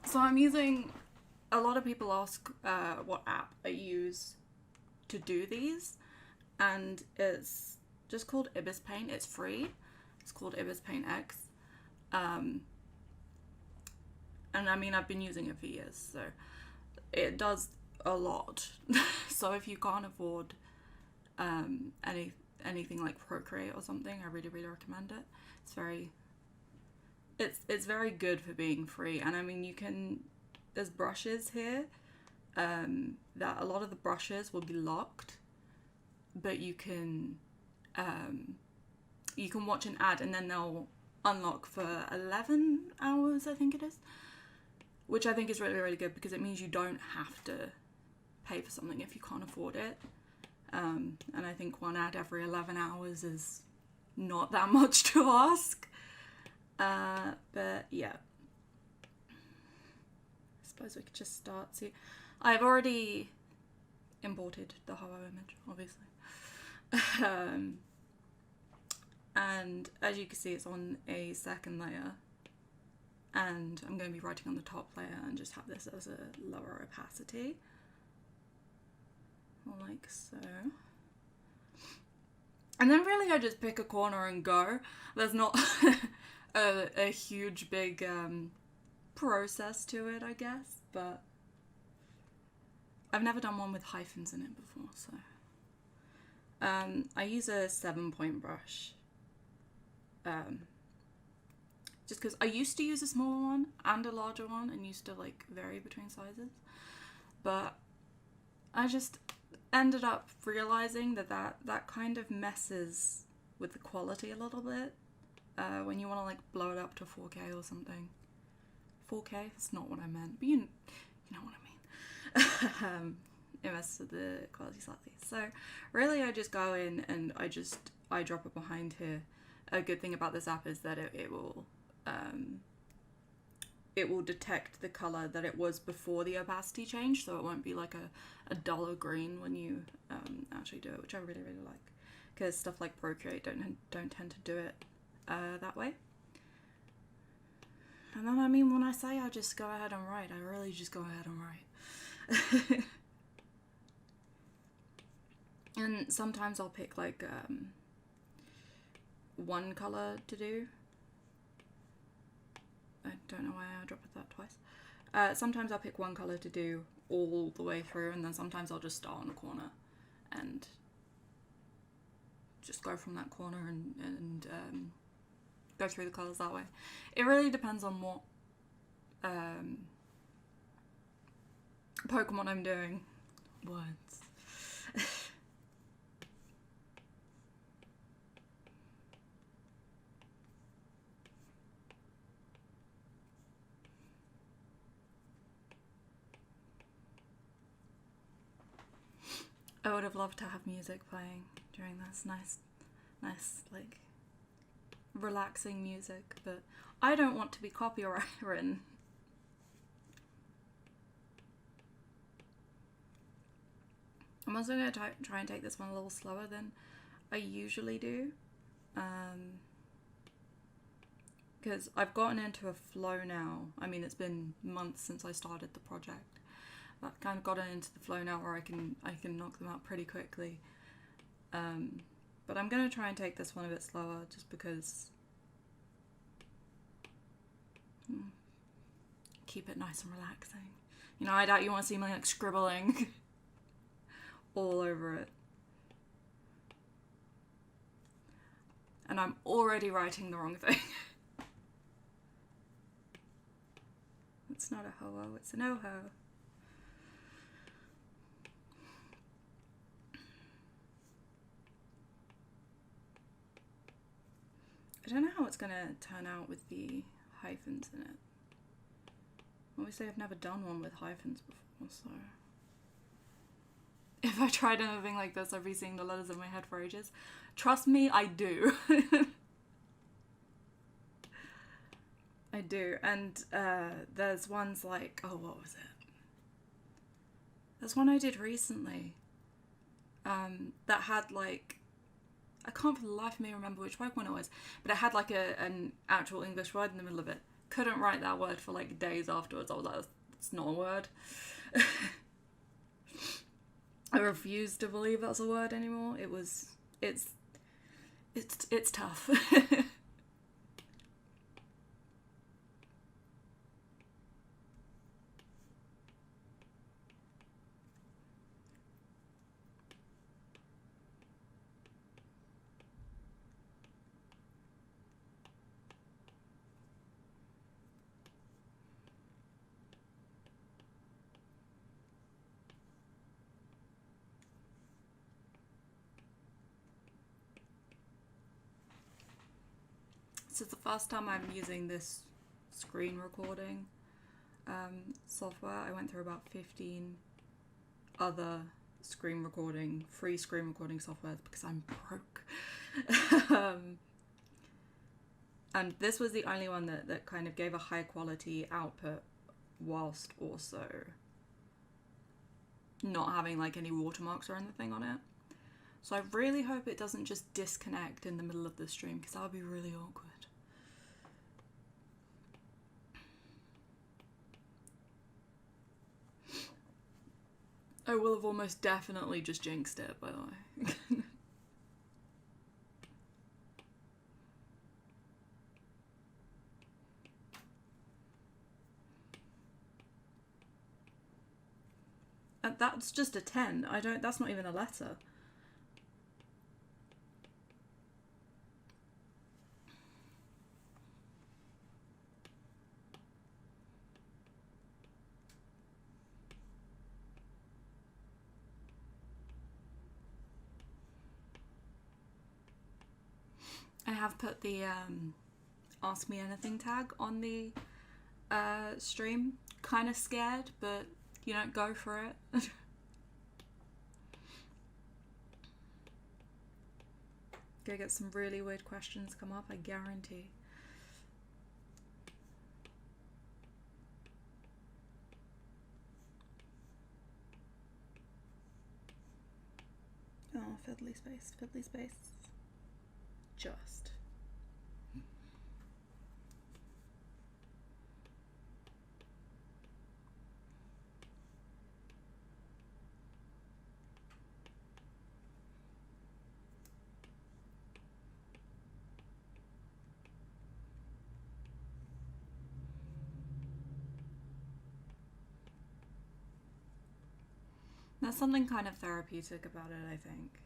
So I'm using, a lot of people ask what app I use to do these, and it's just called Ibis Paint. It's free. It's called Ibis Paint X. And I mean, I've been using it for years, so it does a lot. So if you can't afford anything like Procreate or something, I really, really recommend it. It's very good for being free. And I mean, there's brushes here that a lot of the brushes will be locked, but you can watch an ad and then they'll unlock for 11 hours, I think it is, which I think is really, really good, because it means you don't have to pay for something if you can't afford it. And I think one ad every 11 hours is not that much to ask. But yeah, I suppose we could just start. See, I've already imported the Hello image, obviously. And as you can see, it's on a second layer, and I'm going to be writing on the top layer and just have this as a lower opacity, like so. And then really I just pick a corner and go. There's not a huge big process to it, I guess, but I've never done one with hyphens in it before, so I use a 7-point brush, just because I used to use a smaller one and a larger one and used to like vary between sizes, but I just ended up realizing that kind of messes with the quality a little bit when you want to like blow it up to 4K or something. 4K? That's not what I meant, but you know what I mean. It messes with the quality slightly. So really I just go in and I drop it behind here. A good thing about this app is that it will detect the color that it was before the opacity change, so it won't be like a duller green when you actually do it, which I really, really like, because stuff like Procreate don't tend to do it that way. And then, I mean, when I say I just go ahead and write, I really just go ahead and write. And sometimes I'll pick like one color to do. I don't know why I dropped that twice. Sometimes I'll pick one color to do all the way through, and then sometimes I'll just start on a corner and just go from that corner and go through the colors that way. It really depends on what Pokemon I'm doing. Words. I would have loved to have music playing during this. Nice, like, relaxing music, but I don't want to be copyright written. I'm also going to try and take this one a little slower than I usually do, because I've gotten into a flow now. I mean, it's been months since I started the project. I've kind of gotten into the flow now where I can knock them out pretty quickly. But I'm going to try and take this one a bit slower, just because keep it nice and relaxing. You know, I doubt you want to see me like scribbling all over it. And I'm already writing the wrong thing. It's not a ho-oh, it's an oh-ho. I don't know how it's going to turn out with the hyphens in it. Obviously I've never done one with hyphens before, so if I tried anything like this, I'd be seeing the letters in my head for ages. Trust me, I do. I do, and there's ones like, oh, what was it? There's one I did recently that had like, I can't for the life of me remember which one it was, but it had like an actual English word in the middle of it, couldn't write that word for like days afterwards. I was like, it's not a word. I refuse to believe that's a word anymore. It's tough. This is the first time I'm using this screen recording software. I went through about 15 other free screen recording softwares because I'm broke. And this was the only one that kind of gave a high quality output whilst also not having like any watermarks or anything on it. So I really hope it doesn't just disconnect in the middle of the stream because that would be really awkward. I will have almost definitely just jinxed it, by the way. That's just a 10. That's not even a letter. I have put the Ask Me Anything tag on the stream. Kind of scared, but you know, go for it. Gonna get some really weird questions come up, I guarantee. Oh, fiddly space, fiddly space. Just. There's something kind of therapeutic about it, I think.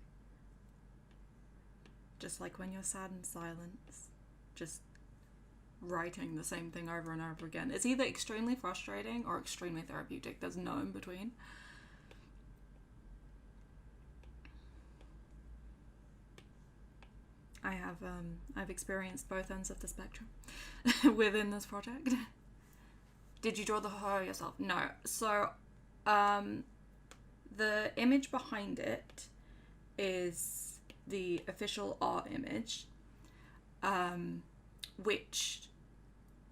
Just like when you're sad in silence, just writing the same thing over and over again. It's either extremely frustrating or extremely therapeutic. There's no in between. I've experienced both ends of the spectrum within this project. Did you draw the horror yourself? No. So, the image behind it is the official art image, which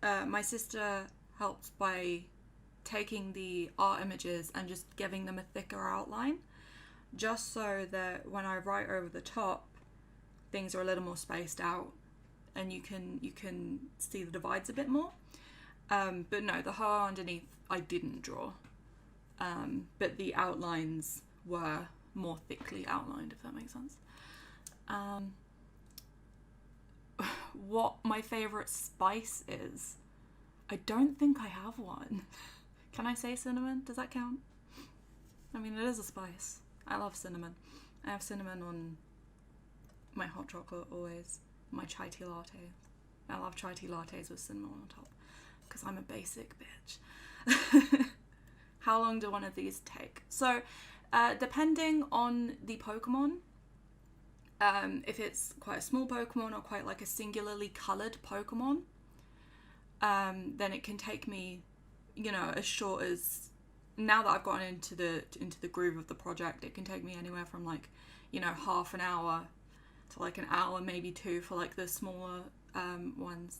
my sister helped by taking the art images and just giving them a thicker outline, just so that when I write over the top, things are a little more spaced out and you can see the divides a bit more. But no, the horror underneath I didn't draw. But the outlines were more thickly outlined, if that makes sense. What my favourite spice is? I don't think I have one. Can I say cinnamon? Does that count? I mean, it is a spice. I love cinnamon. I have cinnamon on my hot chocolate always. My chai tea lattes. I love chai tea lattes with cinnamon on top. Because I'm a basic bitch. How long do one of these take? So, depending on the Pokemon, if it's quite a small Pokemon or quite like a singularly coloured Pokemon, then it can take me, you know, as short as, now that I've gotten into the groove of the project, it can take me anywhere from like, you know, half an hour to like an hour, maybe two for like the smaller ones.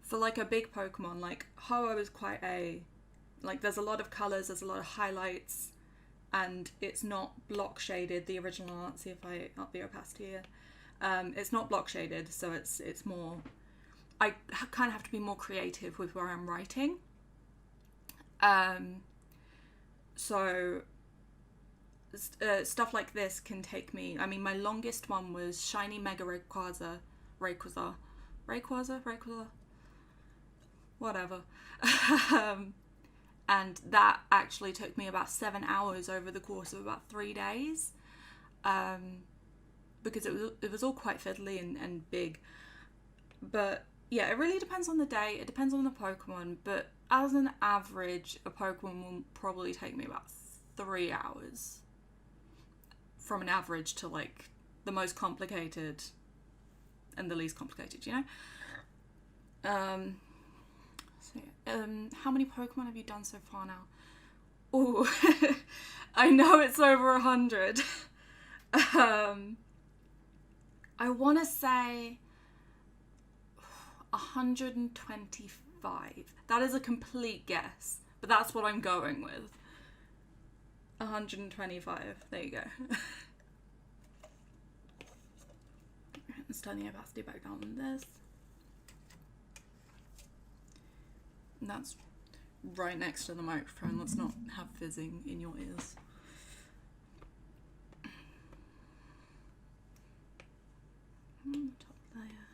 For like a big Pokemon, like Ho-Oh is quite a, like there's a lot of colours, there's a lot of highlights, and it's not block shaded. The original art, see if I up the opacity here. It's not block shaded, so it's more I kind of have to be more creative with where I'm writing. So stuff like this can take me, I mean, my longest one was Shiny Mega Rayquaza, whatever. And that actually took me about 7 hours over the course of about 3 days, because it was all quite fiddly and big. But yeah, it really depends on the day, it depends on the Pokemon, but as an average, a Pokemon will probably take me about 3 hours. From an average to like the most complicated and the least complicated, you know? How many Pokemon have you done so far now? Ooh, I know it's over 100. I want to say 125. That is a complete guess, but that's what I'm going with. 125. There you go. Let's turn the opacity back down on this. And that's right next to the microphone. Let's not have fizzing in your ears. Top layer.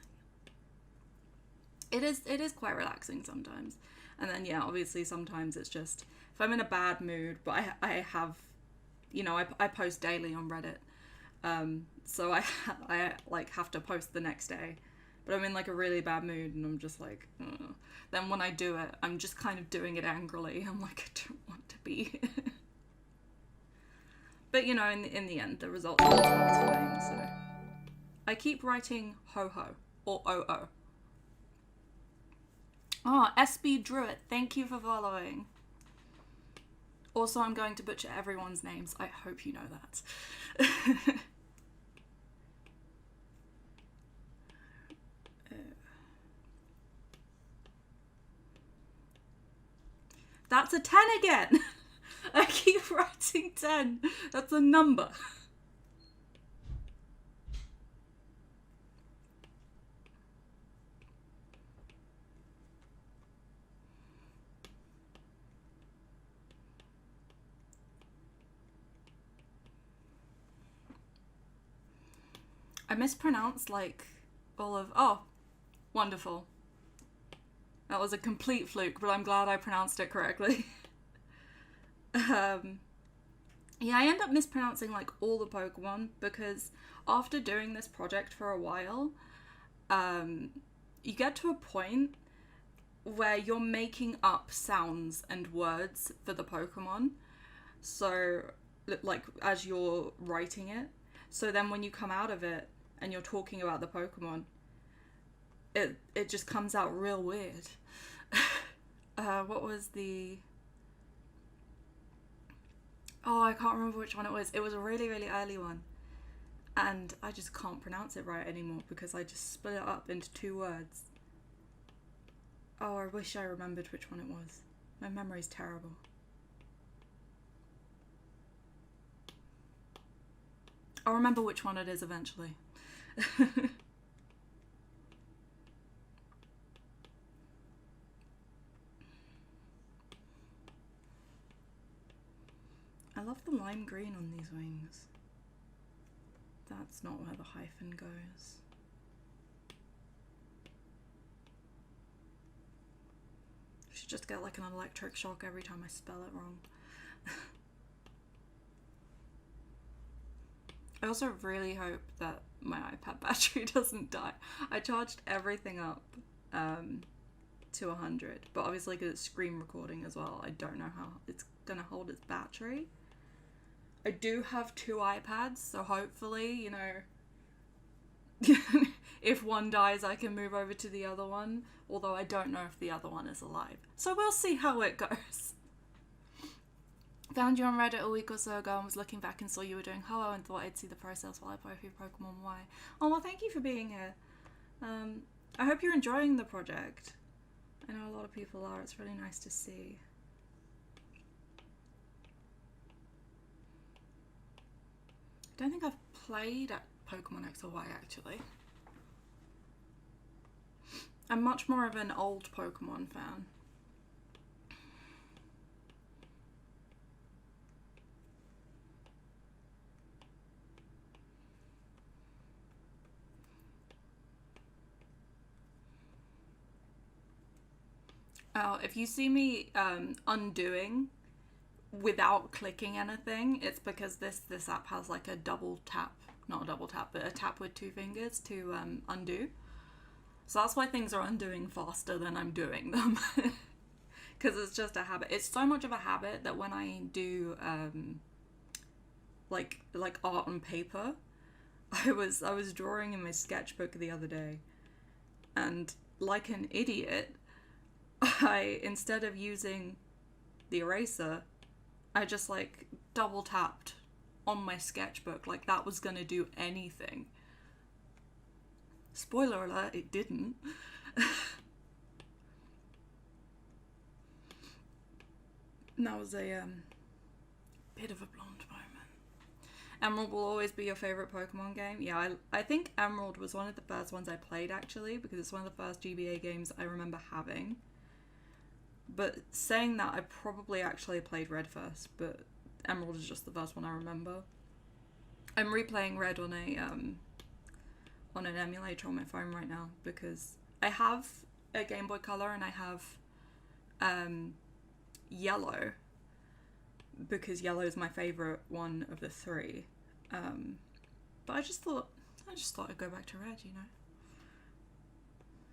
It is quite relaxing sometimes. And then yeah, obviously sometimes it's just if I'm in a bad mood, but I have, you know, I post daily on Reddit. So I like have to post the next day. But I'm in like a really bad mood and I'm just like, ugh. Then when I do it, I'm just kind of doing it angrily. I'm like, I don't want to be. But you know, in the end, the result is satisfying. So I keep writing ho-ho or o-o. Oh, SB Druid, thank you for following. Also, I'm going to butcher everyone's names. I hope you know that. That's a 10 again. I keep writing 10. That's a number. I mispronounced like all of, oh, wonderful. That was a complete fluke, but I'm glad I pronounced it correctly. Yeah, I end up mispronouncing like all the Pokemon because after doing this project for a while, you get to a point where you're making up sounds and words for the Pokemon. So, like, as you're writing it. So then when you come out of it and you're talking about the Pokemon, it just comes out real weird. What was the... Oh, I can't remember which one it was. It was a really, really early one. And I just can't pronounce it right anymore because I just split it up into 2 words. Oh, I wish I remembered which one it was. My memory's terrible. I'll remember which one it is eventually. I love the lime green on these wings. That's not where the hyphen goes. I should just get like an electric shock every time I spell it wrong. I also really hope that my iPad battery doesn't die. I charged everything up to 100, but obviously because it's screen recording as well, I don't know how it's gonna hold its battery. I do have 2 iPads, so hopefully, you know, if one dies, I can move over to the other one, although I don't know if the other one is alive. So we'll see how it goes. Found you on Reddit a week or so ago and was looking back and saw you were doing Ho-Oh and thought I'd see the process while I play with your Pokemon Y. Oh, well, thank you for being here. I hope you're enjoying the project. I know a lot of people are. It's really nice to see. I don't think I've played at Pokemon X or Y, actually. I'm much more of an old Pokemon fan. Oh, if you see me undoing without clicking anything, it's because this app has like a double tap, not a double tap, but a tap with 2 fingers to undo. So that's why things are undoing faster than I'm doing them. Because it's just a habit. It's so much of a habit that when I do like art on paper, I was drawing in my sketchbook the other day, and like an idiot, I, instead of using the eraser, I just like double tapped on my sketchbook like that was gonna do anything. Spoiler alert, it didn't. And that was a bit of a blonde moment. Emerald will always be your favourite Pokemon game? Yeah, I think Emerald was one of the first ones I played, actually, because it's one of the first GBA games I remember having. But saying that, I probably actually played Red first, but Emerald is just the first one I remember. I'm replaying Red on an emulator on my phone right now, because I have a Game Boy Color and I have Yellow, because Yellow is my favourite one of the 3. But I just thought I'd go back to Red, you know.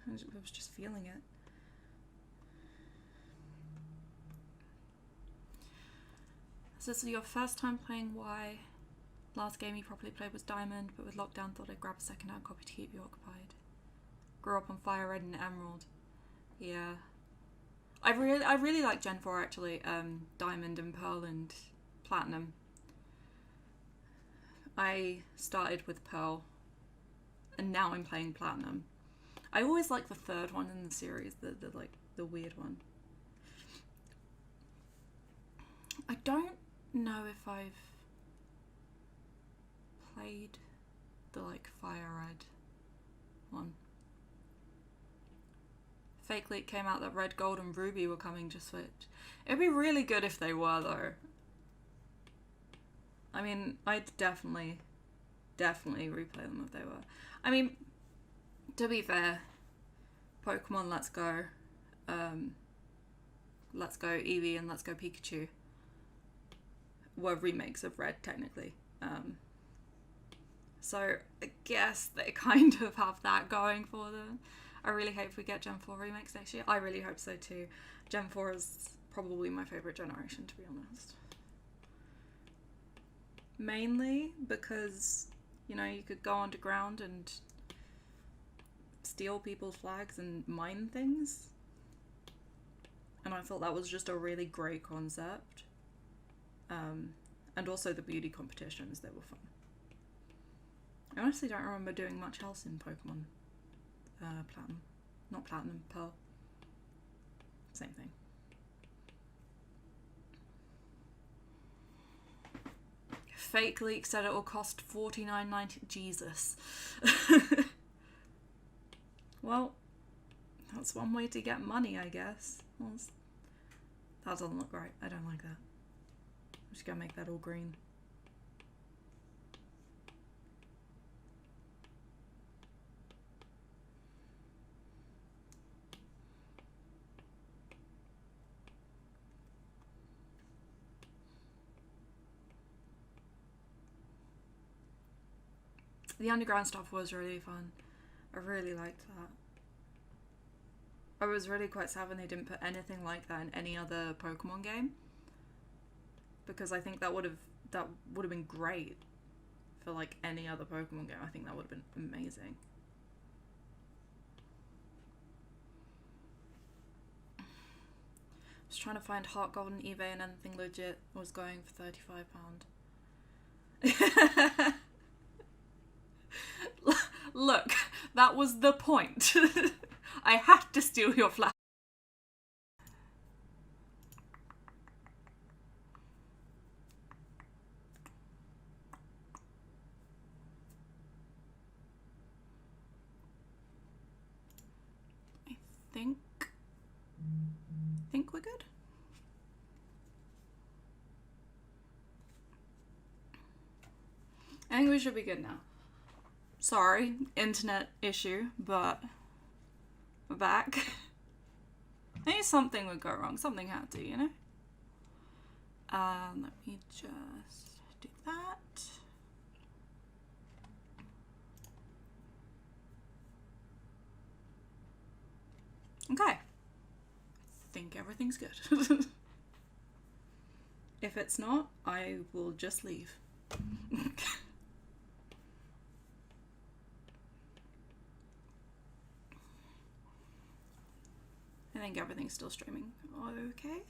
I was just feeling it. So this is your first time playing Y. Last game you properly played was Diamond, but with lockdown thought I'd grab a second-hand copy to keep you occupied. Grew up on Fire Red and Emerald. Yeah. I really like Gen 4 actually. Diamond and Pearl and Platinum. I started with Pearl and now I'm playing Platinum. I always like the 3rd one in the series, the weird one. I don't know if I've played the Fire Red one. Fake leak came out that Red, Gold and Ruby were coming to Switch. It'd be really good if they were though. I mean, I'd definitely replay them if they were. I mean, to be fair, Pokemon Let's Go, Let's Go Eevee and Let's Go Pikachu were remakes of Red technically. So I guess they kind of have that going for them. I really hope we get Gen 4 remakes next year. I really hope so too. Gen 4 is probably my favourite generation, to be honest. Mainly because, you know, you could go underground and steal people's flags and mine things. And I thought that was just a really great concept. And also the beauty competitions, they were fun. I honestly don't remember doing much else in Pokemon Platinum. Not Platinum, Pearl. Same thing. Fake leak said it will cost $49.90. Jesus. Well, that's one way to get money, I guess. Well, that doesn't look right. I don't like that. I'm just gonna make that all green. The underground stuff was really fun. I really liked that. I was really quite sad when they didn't put anything like that in any other Pokemon game, because I think that would have been great for like any other Pokemon game. I think that would have been amazing. I was trying to find Heart Gold on eBay and anything legit was going for £35. Look, that was the point. I had to steal your flag. I think we're good. I think we should be good now. Sorry, internet issue, but we're back. I knew something would go wrong. Something had to, you know? Let me just do that. Okay. I think everything's good. If it's not, I will just leave. I think everything's still streaming. Okay.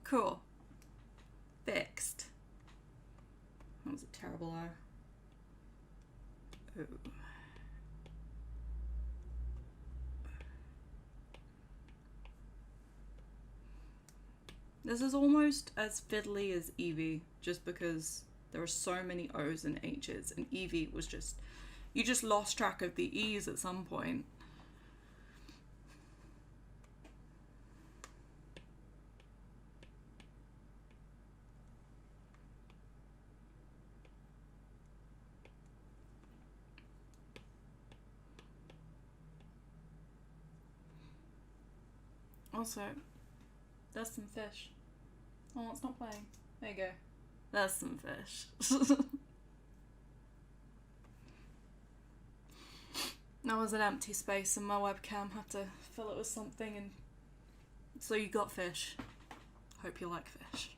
Cool. Fixed. That was a terrible error. Oh. This is almost as fiddly as Eevee, just because there are so many O's and H's, and Eevee was just, you just lost track of the E's at some point. Also, there's some fish. Oh, it's not playing. There you go. There's some fish. That was an empty space and my webcam had to fill it with something, and so you got fish. Hope you like fish.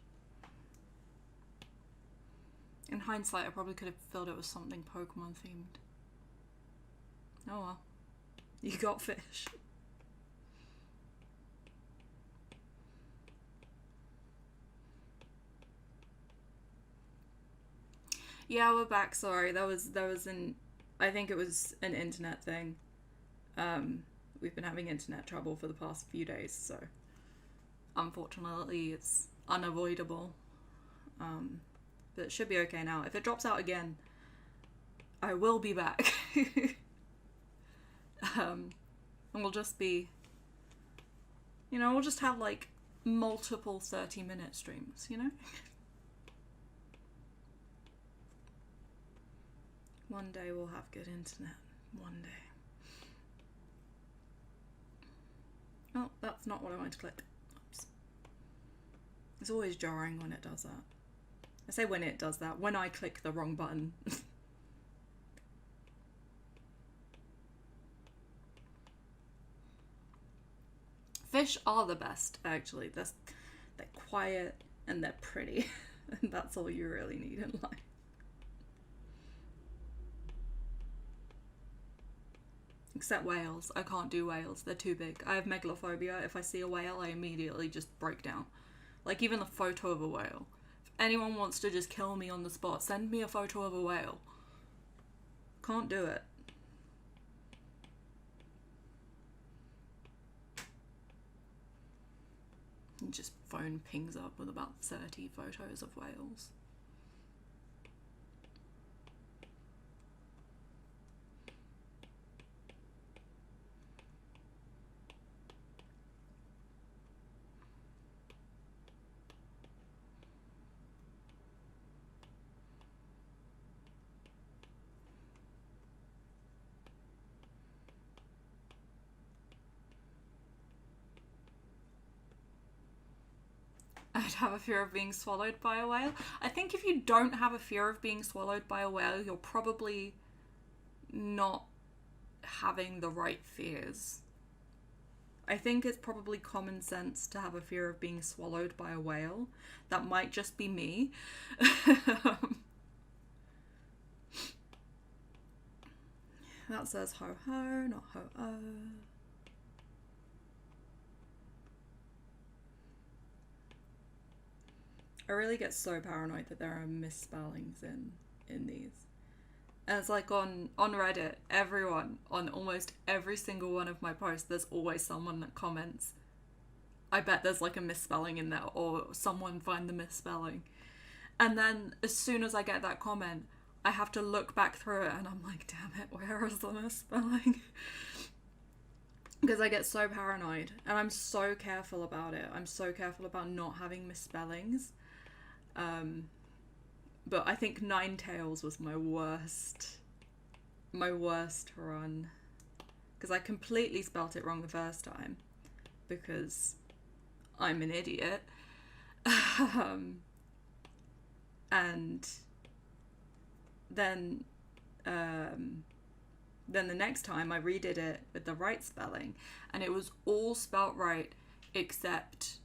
In hindsight, I probably could have filled it with something Pokemon themed. Oh well. You got fish. Yeah, we're back. Sorry, that was I think it was an internet thing. We've been having internet trouble for the past few days, so unfortunately it's unavoidable. But it should be okay now. If it drops out again, I will be back. And we'll just be, you know, we'll just have like multiple 30-minute streams, you know? One day we'll have good internet. One day. Oh, that's not what I wanted to click. Oops. It's always jarring when it does that. I say when it does that, when I click the wrong button. Fish are the best, actually. They're quiet and they're pretty. And that's all you really need in life. Except whales. I can't do whales. They're too big. I have megalophobia. If I see a whale, I immediately just break down. Like, even the photo of a whale. If anyone wants to just kill me on the spot, send me a photo of a whale. Can't do it. And just phone pings up with about 30 photos of whales. I'd have a fear of being swallowed by a whale. I think if you don't have a fear of being swallowed by a whale, you're probably not having the right fears. I think it's probably common sense to have a fear of being swallowed by a whale. That might just be me. That says ho ho, not ho oh. I really get so paranoid that there are misspellings in these. And it's like on Reddit, everyone, on almost every single one of my posts, there's always someone that comments, I bet there's like a misspelling in there, or someone find the misspelling. And then as soon as I get that comment, I have to look back through it and I'm like, damn it, where is the misspelling? Because I get so paranoid and I'm so careful about it. I'm so careful about not having misspellings. But I think Ninetales was my worst run. Because I completely spelt it wrong the first time. Because I'm an idiot. And then the next time I redid it with the right spelling, and it was all spelt right except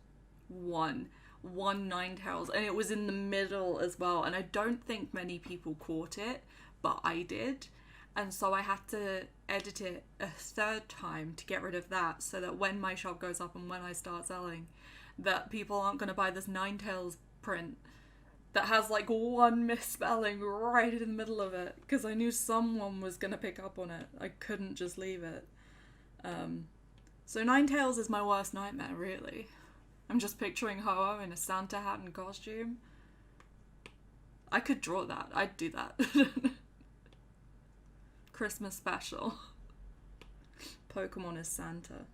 one Ninetales, and it was in the middle as well, and I don't think many people caught it, but I did, and so I had to edit it a third time to get rid of that, so that when my shop goes up and when I start selling, that people aren't going to buy this Ninetales print that has like one misspelling right in the middle of it, because I knew someone was going to pick up on it. I couldn't just leave it. So Ninetales is my worst nightmare, really. I'm just picturing Ho-Oh in a Santa hat and costume. I could draw that. I'd do that. Christmas special. Pokemon is Santa.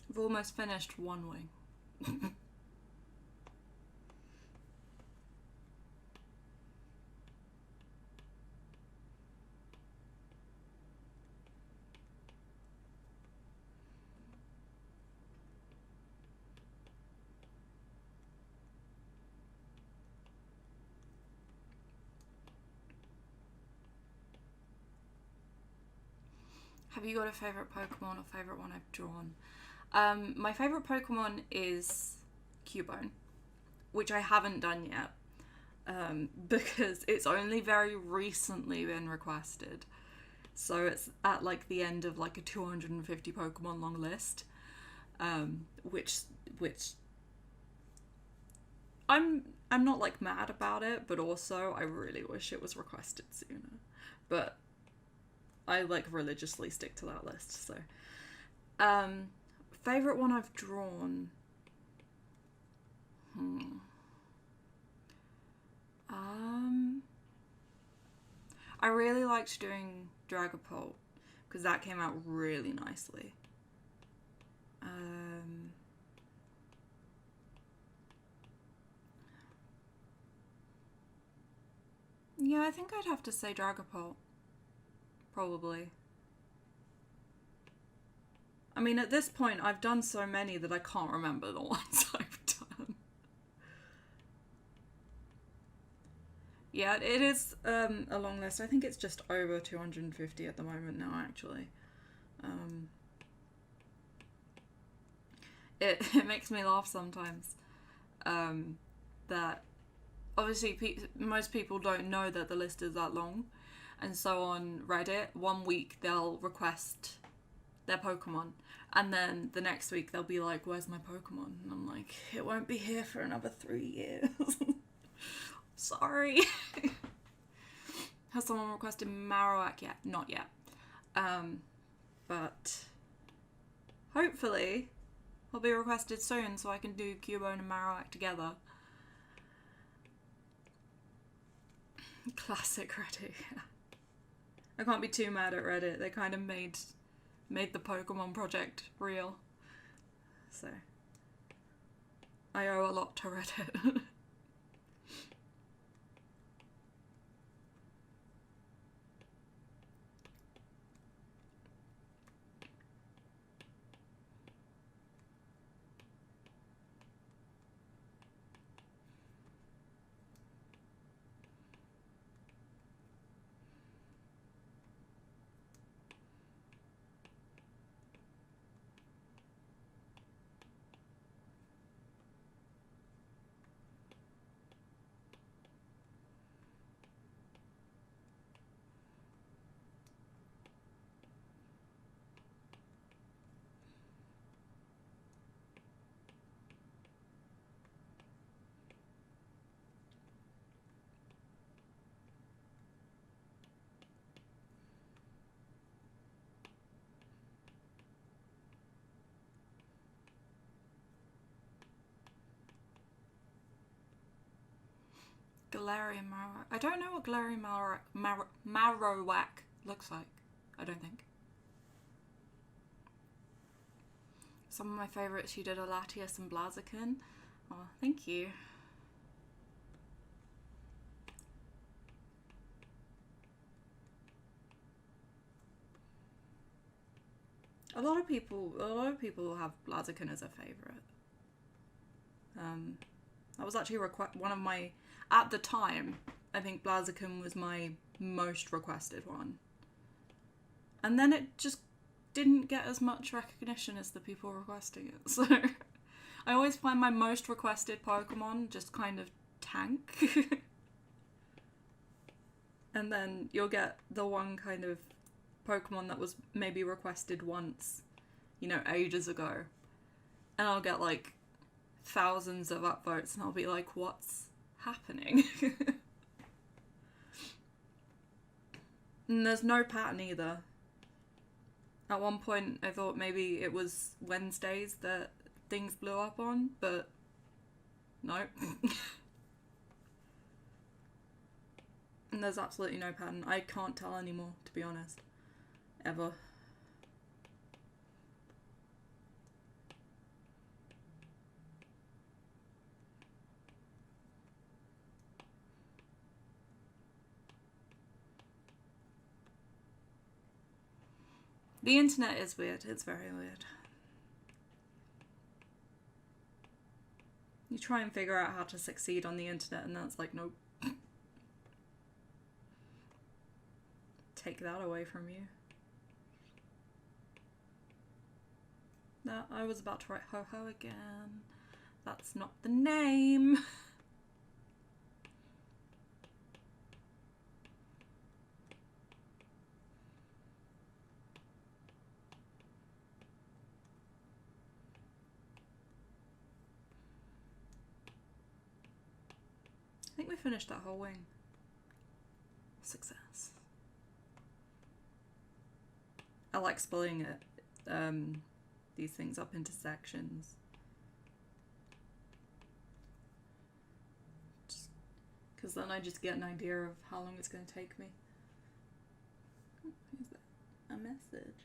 I've almost finished One Wing. Have you got a favourite Pokemon or favourite one I've drawn? My favourite Pokemon is Cubone, which I haven't done yet, because it's only very recently been requested. So it's at like the end of like a 250 Pokemon long list, which I'm not like mad about it, but also I really wish it was requested sooner. But I like religiously stick to that list. So, favorite one I've drawn. I really liked doing Dragapult because that came out really nicely. Yeah, I think I'd have to say Dragapult. Probably. I mean, at this point, I've done so many that I can't remember the ones I've done. Yeah, it is a long list. I think it's just over 250 at the moment now, actually. It makes me laugh sometimes that obviously most people don't know that the list is that long. And so on Reddit, one week they'll request their Pokemon, and then the next week they'll be like, where's my Pokemon? And I'm like, it won't be here for another 3 years. Sorry. Has someone requested Marowak yet? Not yet. But hopefully will be requested soon so I can do Cubone and Marowak together. Classic Reddit. I can't be too mad at Reddit. They kind of made the Pokemon project real. So I owe a lot to Reddit. Galarian Marowak. I don't know what Galarian Marowak looks like. I don't think. Some of my favourites, you did a Latias and Blaziken. Oh, thank you. A lot of people have Blaziken as a favourite. That was actually one of my, at the time, I think Blaziken was my most requested one. And then it just didn't get as much recognition as the people requesting it. So I always find my most requested Pokemon just kind of tank. And then you'll get the one kind of Pokemon that was maybe requested once, you know, ages ago. And I'll get like thousands of upvotes and I'll be like, what's happening? And there's no pattern either. At one point I thought maybe it was Wednesdays that things blew up on, but no. And there's absolutely no pattern. I can't tell anymore, to be honest. Ever. The internet is weird. It's very weird. You try and figure out how to succeed on the internet and that's like, nope. Take that away from you. No, I was about to write Ho-Ho again. That's not the name. I think we finished that whole wing. Success. I like splitting it, these things up into sections. Because then I just get an idea of how long it's going to take me. Is that a message?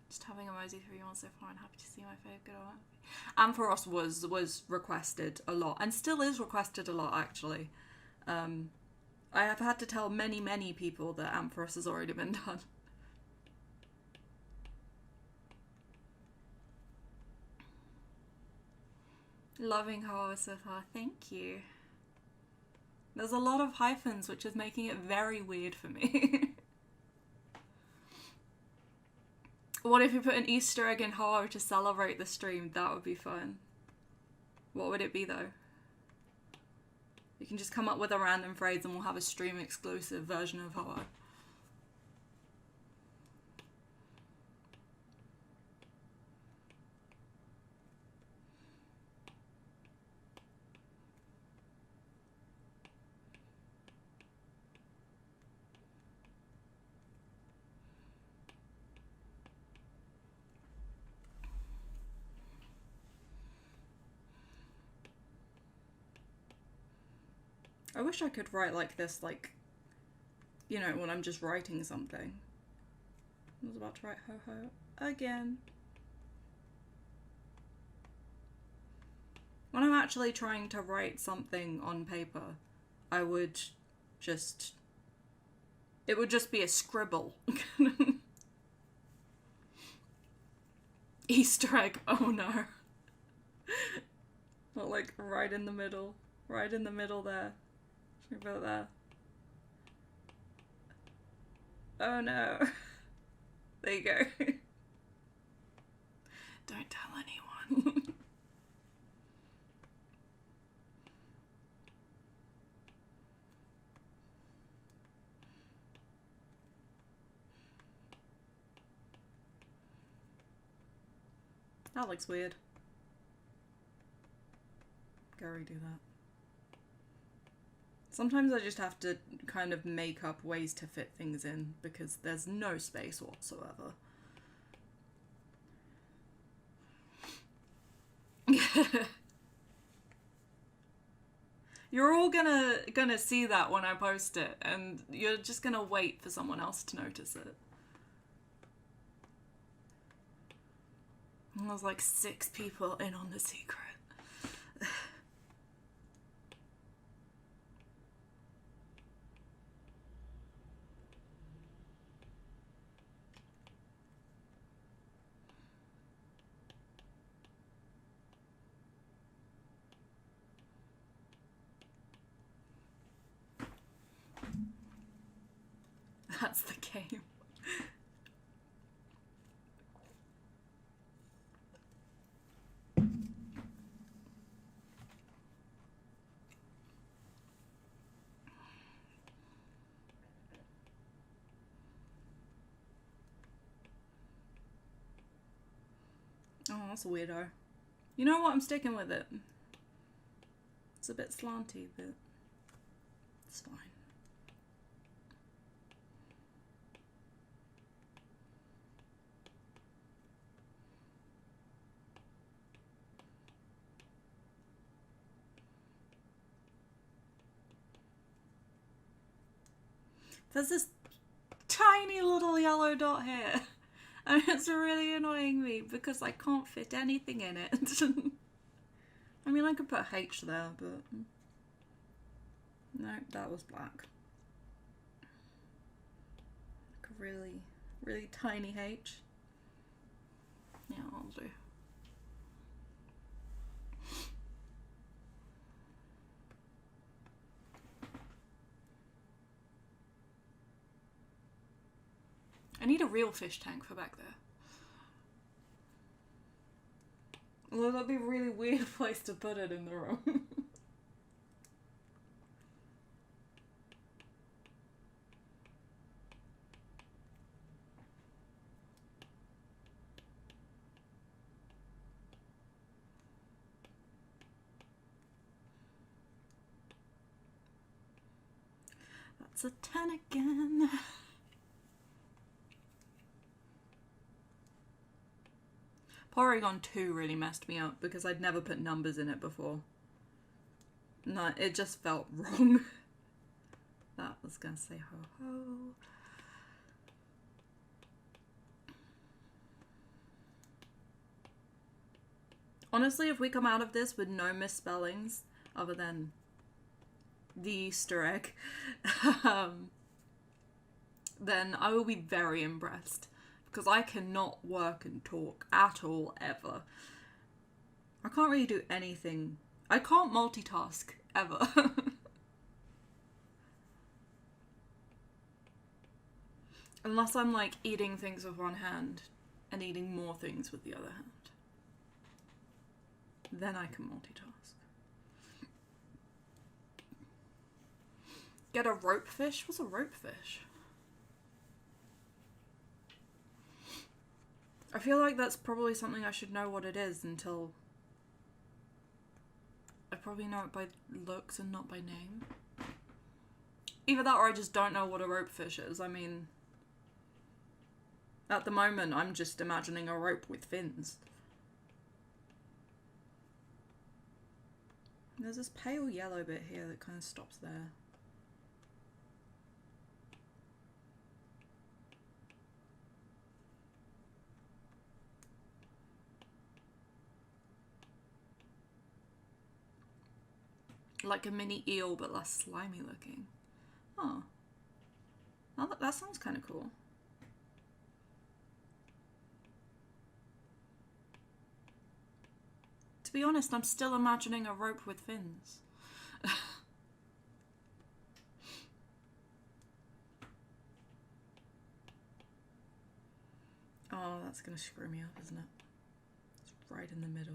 Just having a mosey through you on so far and happy to see my fave good art. Ampharos was requested a lot and still is requested a lot actually. I have had to tell many people that Ampharos has already been done. Loving Hoa so far, thank you. There's a lot of hyphens which is making it very weird for me. What if you put an Easter egg in Hoa to celebrate the stream? That would be fun. What would it be though? You can just come up with a random phrase and we'll have a stream exclusive version of Hoa. I wish I could write like this, like, you know, when I'm just writing something. I was about to write Ho-Ho again. When I'm actually trying to write something on paper, I would just... It would just be a scribble. Easter egg, oh no. Not like right in the middle. Right in the middle there. About that. Oh no. There you go. Don't tell anyone. That looks weird. Go redo that. Sometimes I just have to kind of make up ways to fit things in because there's no space whatsoever. You're all gonna see that when I post it, and you're just gonna wait for someone else to notice it. And there's like 6 people in on the secret. That's the game. Oh, that's a weirdo. You know what? I'm sticking with it. It's a bit slanty, but it's fine. There's this tiny little yellow dot here. And it's really annoying me because I can't fit anything in it. I mean, I could put H there, but no, that was black. Like a really, really tiny H. Yeah, I'll do. I need a real fish tank for back there. Although that'd be a really weird place to put it in the room. That's a 10 again. Porygon 2 really messed me up because I'd never put numbers in it before. No, it just felt wrong. That was gonna say ho ho. Honestly, if we come out of this with no misspellings, other than the Easter egg, then I will be very impressed. Because I cannot work and talk at all, ever. I can't really do anything. I can't multitask, ever. Unless I'm like eating things with one hand and eating more things with the other hand. Then I can multitask. Get a rope fish? What's a rope fish? I feel like that's probably something I should know what it is until... I probably know it by looks and not by name. Either that or I just don't know what a rope fish is. I mean... At the moment, I'm just imagining a rope with fins. There's this pale yellow bit here that kind of stops there. Like a mini eel, but less slimy looking. Oh. Oh, that sounds kind of cool. To be honest, I'm still imagining a rope with fins. Oh, that's gonna screw me up, isn't it? It's right in the middle.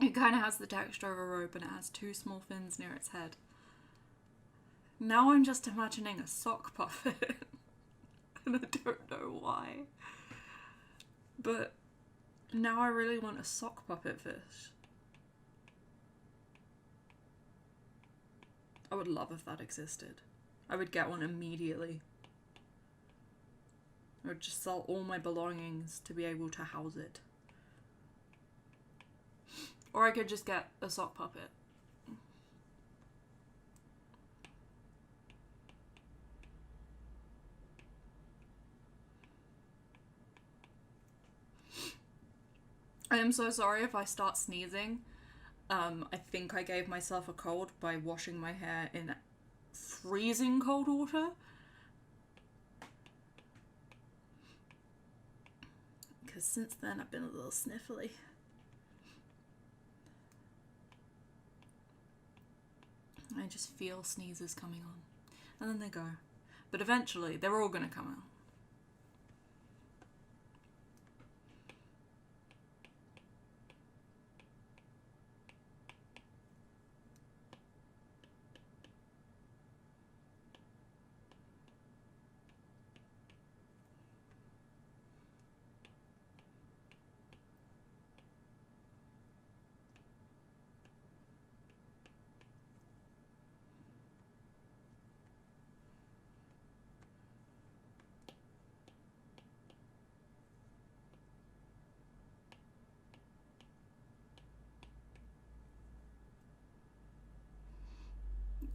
It kind of has the texture of a rope and it has 2 small fins near its head. Now I'm just imagining a sock puppet. And I don't know why. But now I really want a sock puppet fish. I would love if that existed. I would get one immediately. I would just sell all my belongings to be able to house it. Or I could just get a sock puppet. I am so sorry if I start sneezing. I think I gave myself a cold by washing my hair in freezing cold water. Because since then I've been a little sniffly. I just feel sneezes coming on. And then they go. But eventually they're all going to come out.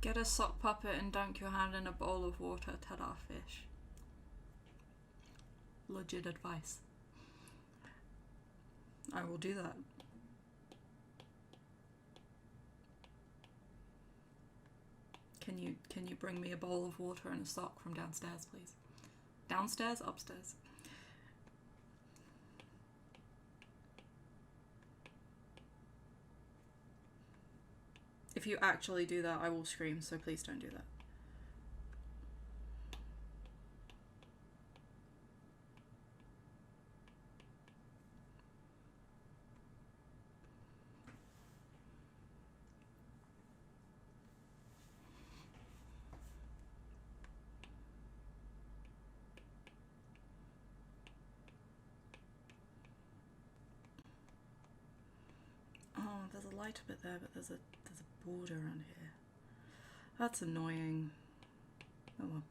Get a sock puppet and dunk your hand in a bowl of water. Ta-da, fish. Legit advice. I will do that. Can you bring me a bowl of water and a sock from downstairs, please? Downstairs? Upstairs? If you actually do that, I will scream, so please don't do that. Oh, there's a light a bit there, but there's a border around here. That's annoying. Oh well.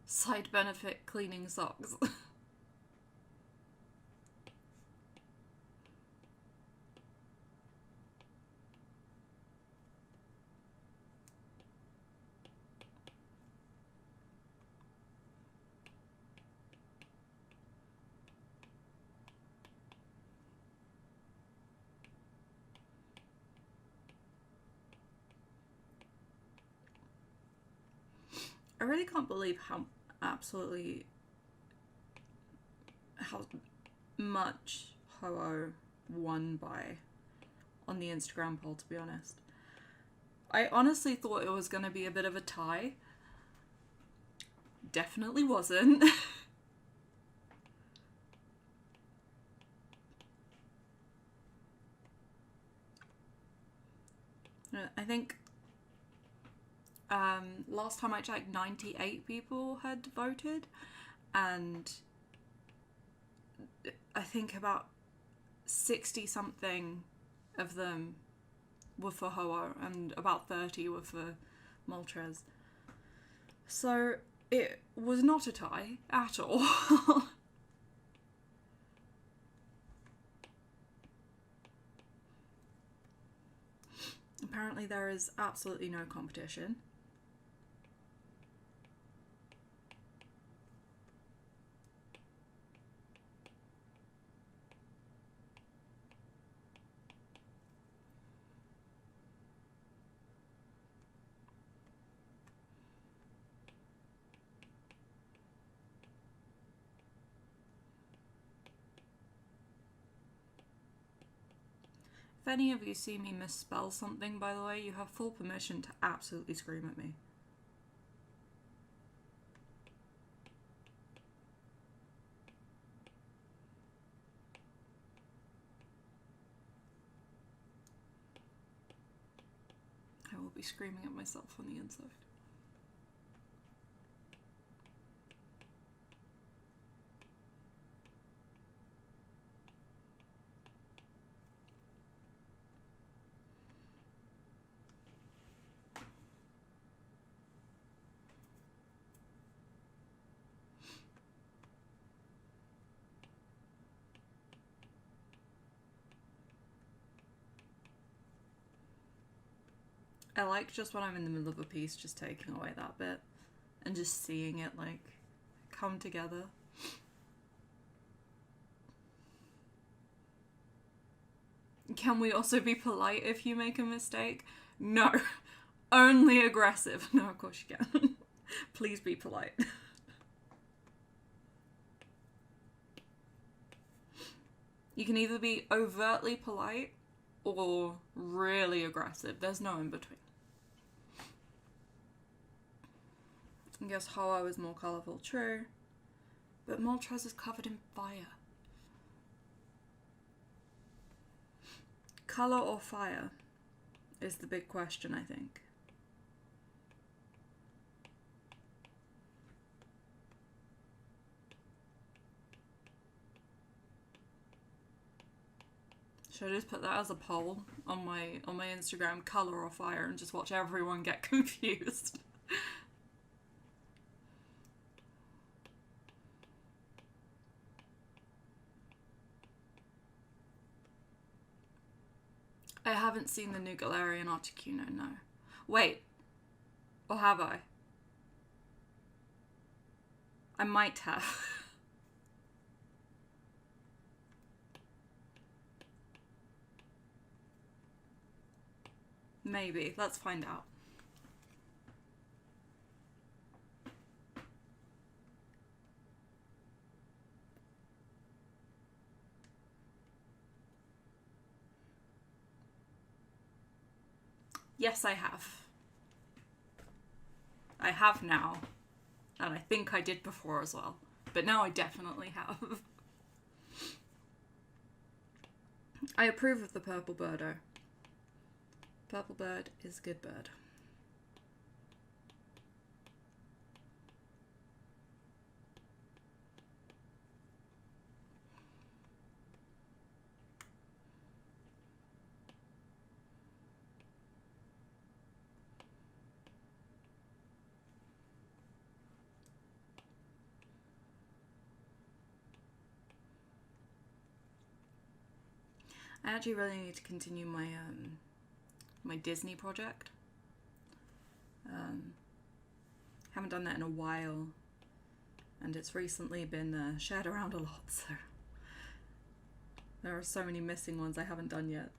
Side benefit, cleaning socks. I really can't believe how much Ho-Oh won by on the Instagram poll, to be honest. I honestly thought it was going to be a bit of a tie. Definitely wasn't. I think last time I checked, 98 people had voted, and I think about 60 something of them were for Ho-Oh and about 30 were for Moltres. So it was not a tie at all. Apparently there is absolutely no competition. If any of you see me misspell something, by the way, you have full permission to absolutely scream at me. I will be screaming at myself on the inside. I like just when I'm in the middle of a piece, just taking away that bit and just seeing it like come together. Can we also be polite if you make a mistake? No. Only aggressive. No, of course you can. Please be polite. You can either be overtly polite or really aggressive. There's no in between. I guess Hoa is more colourful, true. But Moltres is covered in fire. Colour or fire is the big question, I think. Should I just put that as a poll on my Instagram, colour or fire, and just watch everyone get confused? I haven't seen the new Galarian Articuno, no. Wait. Or have I? I might have. Maybe. Let's find out. Yes, I have. I have now. And I think I did before as well. But now I definitely have. I approve of the purple birdo. Purple bird is a good bird. I actually really need to continue my my Disney project. Haven't done that in a while, and it's recently been shared around a lot, so there are so many missing ones I haven't done yet.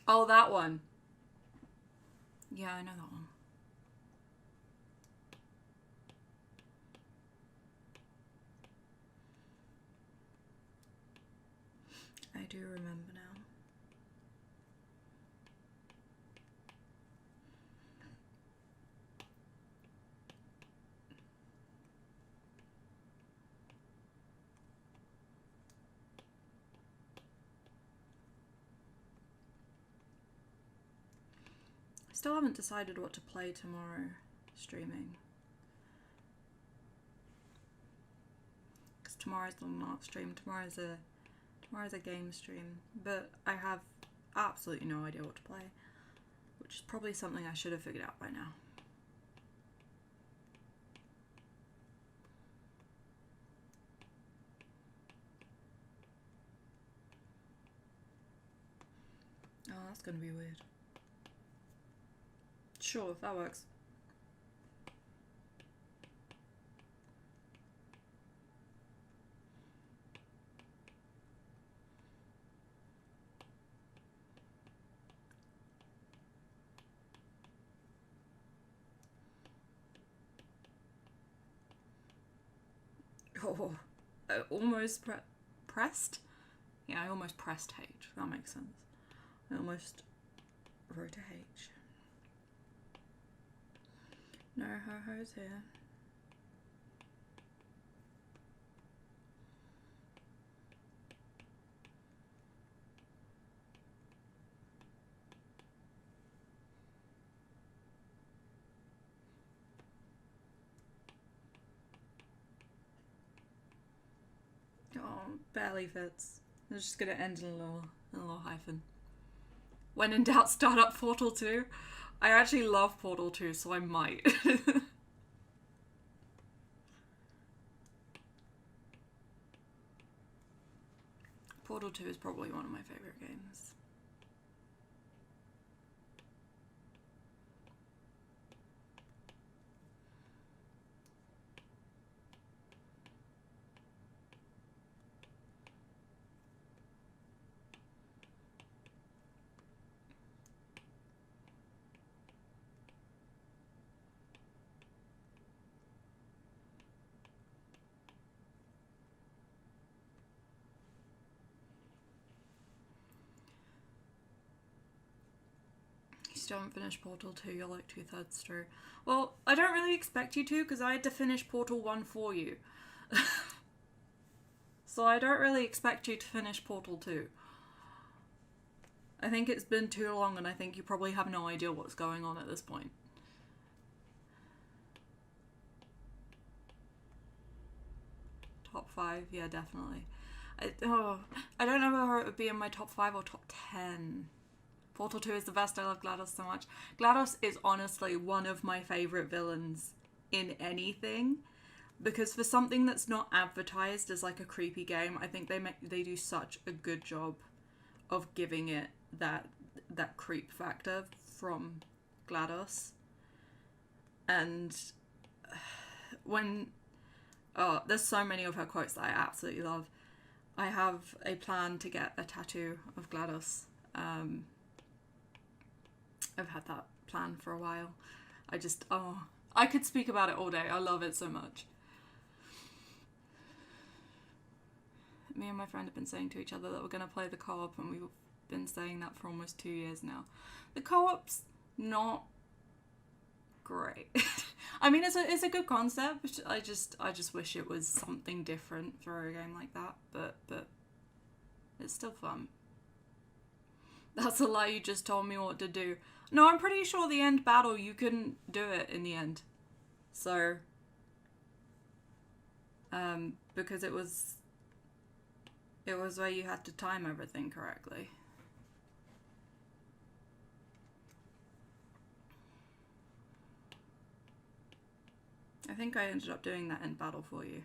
Oh, that one. Yeah, I know that one. I do remember now. Still haven't decided what to play tomorrow streaming. Because tomorrow's not an art stream, tomorrow's a game stream. But I have absolutely no idea what to play, which is probably something I should have figured out by now. Oh, that's gonna be weird. Sure, if that works. Oh, I almost pressed? Yeah, I almost pressed H. That makes sense. I almost wrote a H. No ho-hos here. Oh, barely fits. I'm just gonna end in a little hyphen. When in doubt, start up Portal 2. I actually love Portal 2, so I might. Portal 2 is probably one of my favorite games. You still haven't finished Portal 2, you're like 2/3 through. Well, I don't really expect you to, because I had to finish Portal 1 for you. So I don't really expect you to finish Portal 2. I think it's been too long, and I think you probably have no idea what's going on at this point. Top 5, yeah, definitely. I don't know whether it would be in my top 5 or top 10. Portal 2 is the best. I love GLaDOS so much. GLaDOS is honestly one of my favourite villains in anything, because for something that's not advertised as like a creepy game, I think they do such a good job of giving it that creep factor from GLaDOS. And there's so many of her quotes that I absolutely love. I have a plan to get a tattoo of GLaDOS. I've had that plan for a while. I could speak about it all day. I love it so much. Me and my friend have been saying to each other that we're going to play the co-op, and we've been saying that for almost 2 years now. The co-op's not great. I mean, it's a good concept. I just wish it was something different for a game like that, but it's still fun. That's a lie, you just told me what to do. No, I'm pretty sure the end battle, you couldn't do it in the end. So, because it was where you had to time everything correctly. I think I ended up doing that end battle for you.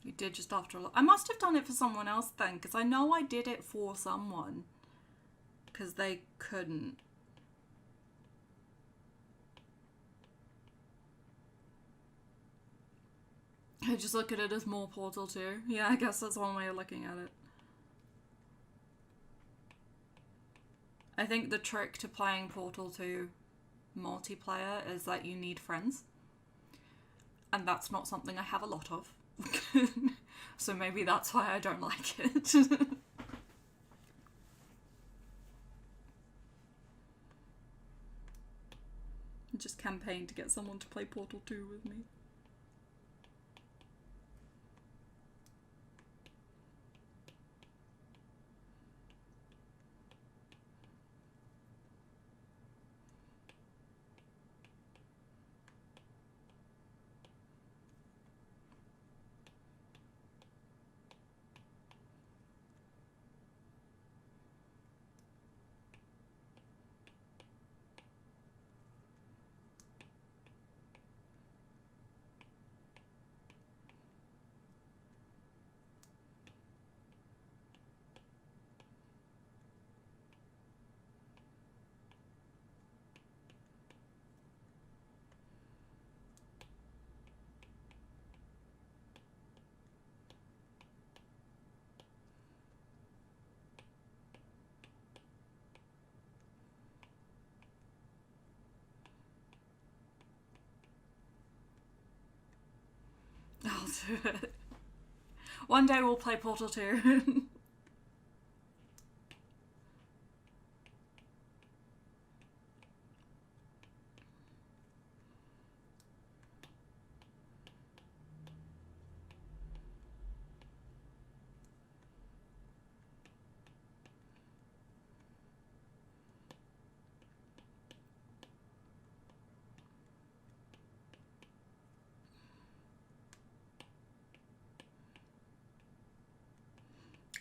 You did just after a lot. I must have done it for someone else then, because I know I did it for someone. Because they couldn't. I just look at it as more Portal 2. Yeah, I guess that's one way of looking at it. I think the trick to playing Portal 2 multiplayer is that you need friends. And that's not something I have a lot of. So maybe that's why I don't like it. Just campaign to get someone to play Portal 2 with me. into it. One day we'll play Portal 2.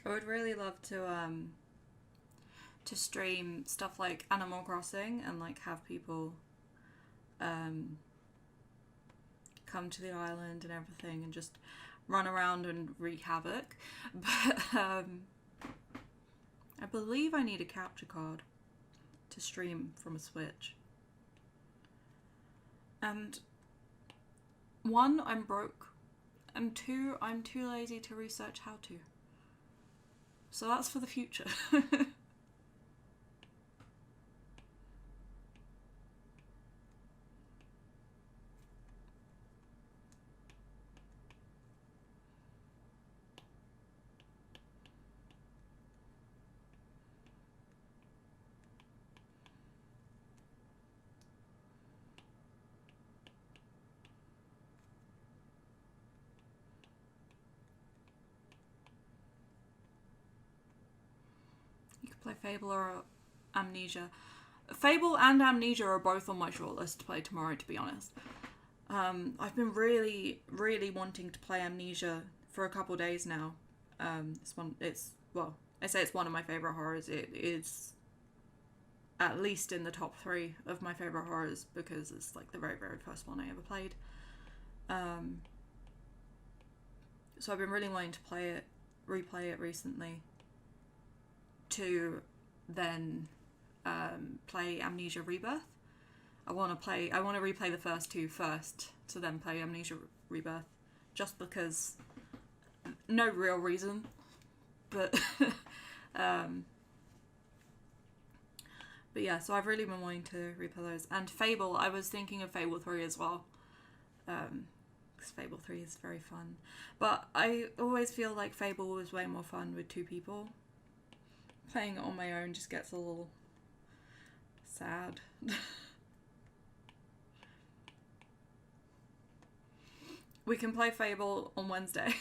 I would really love to stream stuff like Animal Crossing and like have people come to the island and everything and just run around and wreak havoc. But I believe I need a capture card to stream from a Switch. And 1, I'm broke, and 2, I'm too lazy to research how to. So that's for the future. Play Fable or Amnesia. Fable and Amnesia are both on my shortlist to play tomorrow, to be honest. I've been really, really wanting to play Amnesia for a couple days now. I say it's one of my favourite horrors. It is at least in the top 3 of my favourite horrors because it's like the very, very first one I ever played. So I've been really wanting to replay it recently, to then play Amnesia Rebirth. I want to replay the first 2 first, to then play Amnesia Rebirth, just because, no real reason, but but yeah. So I've really been wanting to replay those. And Fable, I was thinking of Fable 3 as well, because Fable 3 is very fun, but I always feel like Fable was way more fun with 2 people. Playing it on my own just gets a little sad. We can play Fable on Wednesday.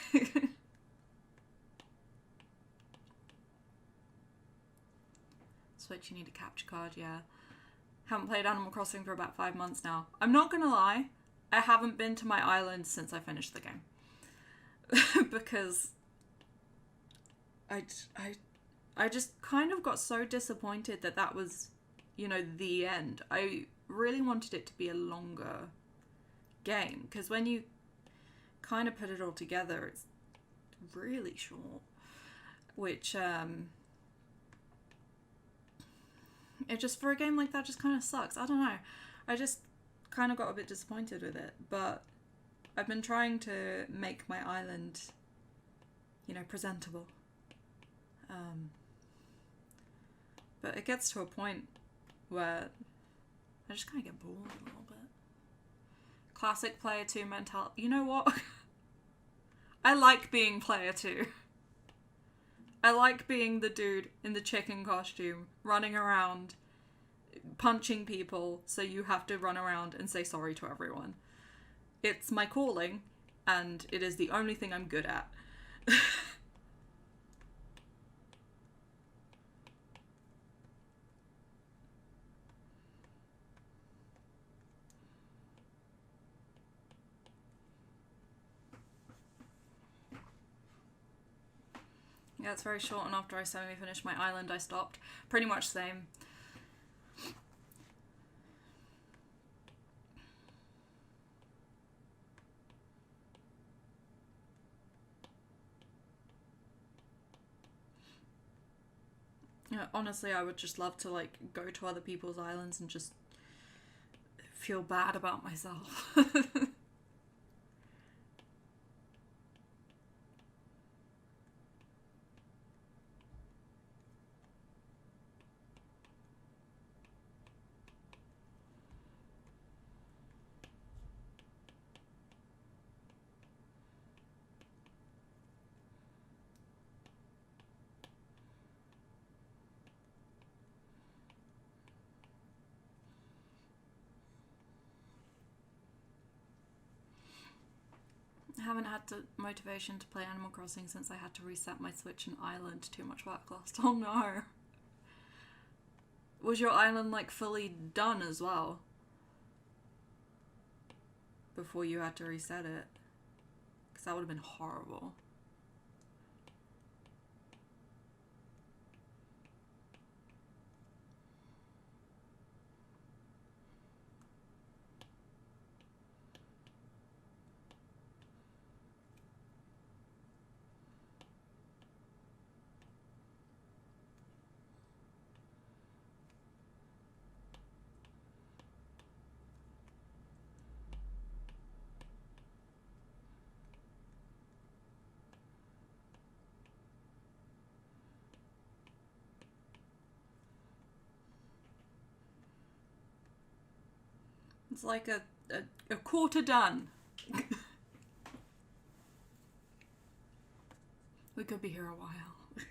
Switch, you need a capture card, yeah. Haven't played Animal Crossing for about 5 months now. I'm not gonna lie, I haven't been to my island since I finished the game. Because I just kind of got so disappointed that was, the end. I really wanted it to be a longer game, because when you kind of put it all together, it's really short, which, it just, for a game like that, just kind of sucks. I don't know. I just kind of got a bit disappointed with it, but I've been trying to make my island, presentable. But it gets to a point where I just kind of get bored a little bit. Classic player 2 mentality. You know what? I like being player 2. I like being the dude in the chicken costume, running around, punching people, so you have to run around and say sorry to everyone. It's my calling, and it is the only thing I'm good at. Yeah, it's very short, and after I semi-finished my island, I stopped. Pretty much same. Yeah, honestly, I would just love to, go to other people's islands and just feel bad about myself. I haven't had the motivation to play Animal Crossing since I had to reset my Switch and island. Too much work lost. Oh no. Was your island like fully done as well? Before you had to reset it? Because that would have been horrible. It's like a quarter done. We could be here a while.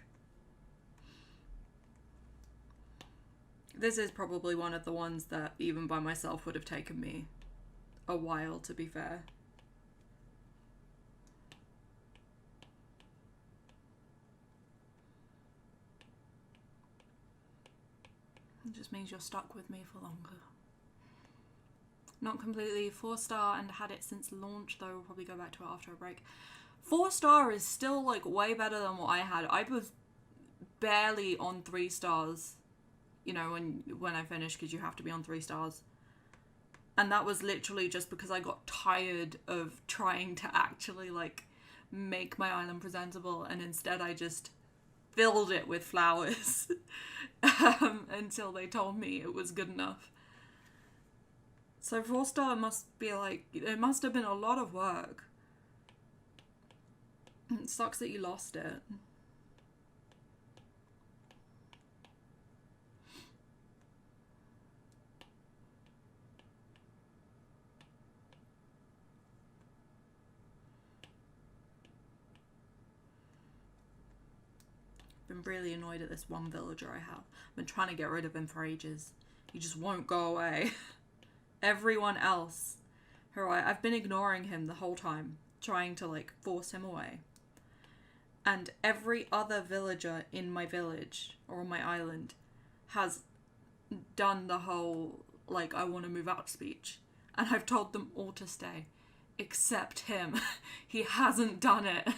This is probably one of the ones that even by myself would have taken me a while, to be fair. It just means you're stuck with me for longer. Not completely 4-star and had it since launch, though we'll probably go back to it after a break. 4-star is still like way better than what I had. I was barely on 3 stars, you know, when I finished, because you have to be on 3 stars. And that was literally just because I got tired of trying to actually like make my island presentable, and instead I just filled it with flowers until they told me it was good enough. So 4-star must be like, it must have been a lot of work. It sucks that you lost it. Been really annoyed at this one villager I have. I've been trying to get rid of him for ages. He just won't go away. Everyone else who I've been ignoring him the whole time, trying to like force him away. And every other villager in my village or on my island has done the whole like I want to move out speech, and I've told them all to stay except him. He hasn't done it.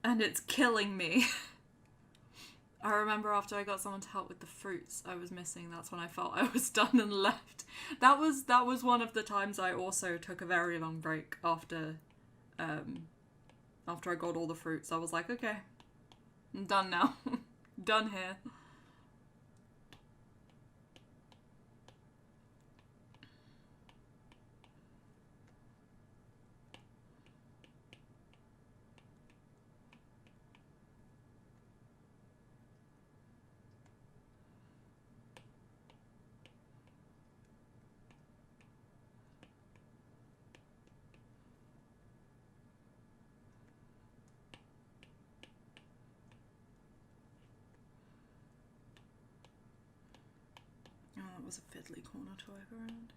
And it's killing me. I remember after I got someone to help with the fruits I was missing, that's when I felt I was done and left. That was one of the times I also took a very long break after I got all the fruits. I was like, okay, I'm done now. Done here. It was a fiddly corner to work around.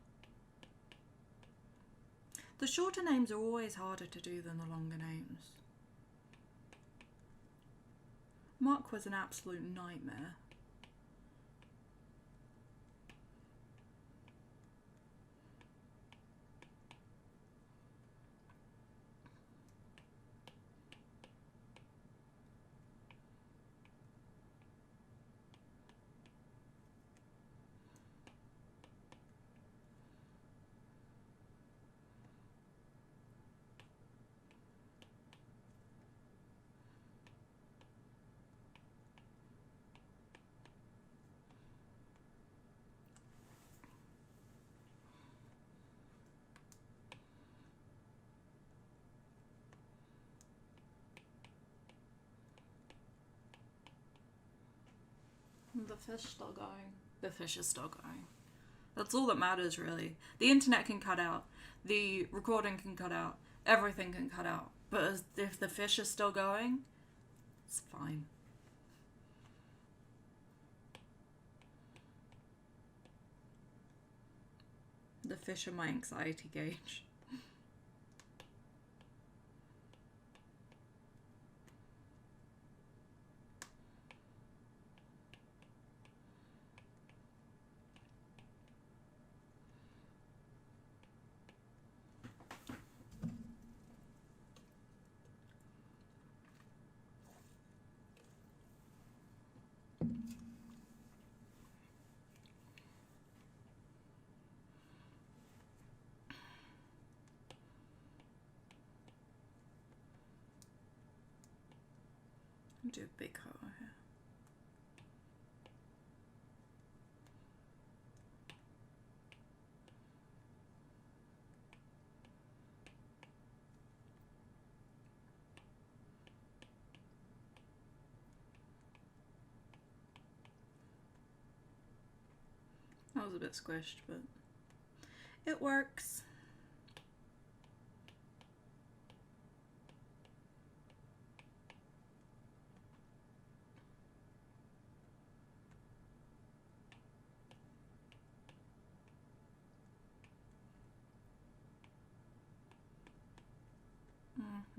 The shorter names are always harder to do than the longer names. Mark was an absolute nightmare. The fish still going. The fish is still going. That's all that matters, really. The internet can cut out. The recording can cut out. Everything can cut out. But if the fish is still going, it's fine. The fish are my anxiety gauge. Do a big hole here. That was a bit squished, but it works.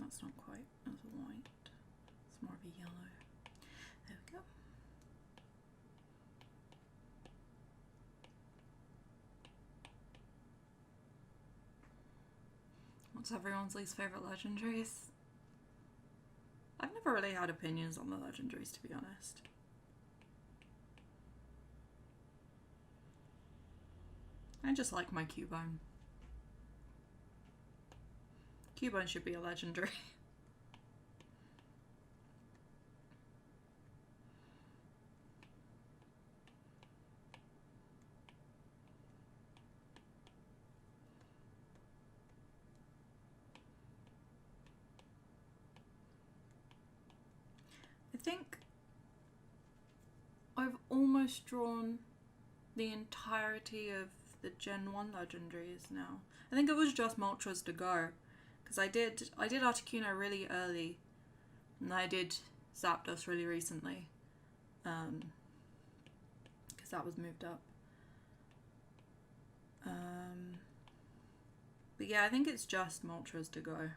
That's not quite as white. It's more of a yellow. There we go. What's everyone's least favourite legendaries? I've never really had opinions on the legendaries, to be honest. I just like my Cubone. Cubone should be a legendary. I think I've almost drawn the entirety of the Gen 1 legendaries now. I think it was just Moltres to go. Because I did Articuno really early, and I did Zapdos really recently, because that was moved up. But yeah, I think it's just Moltres to go.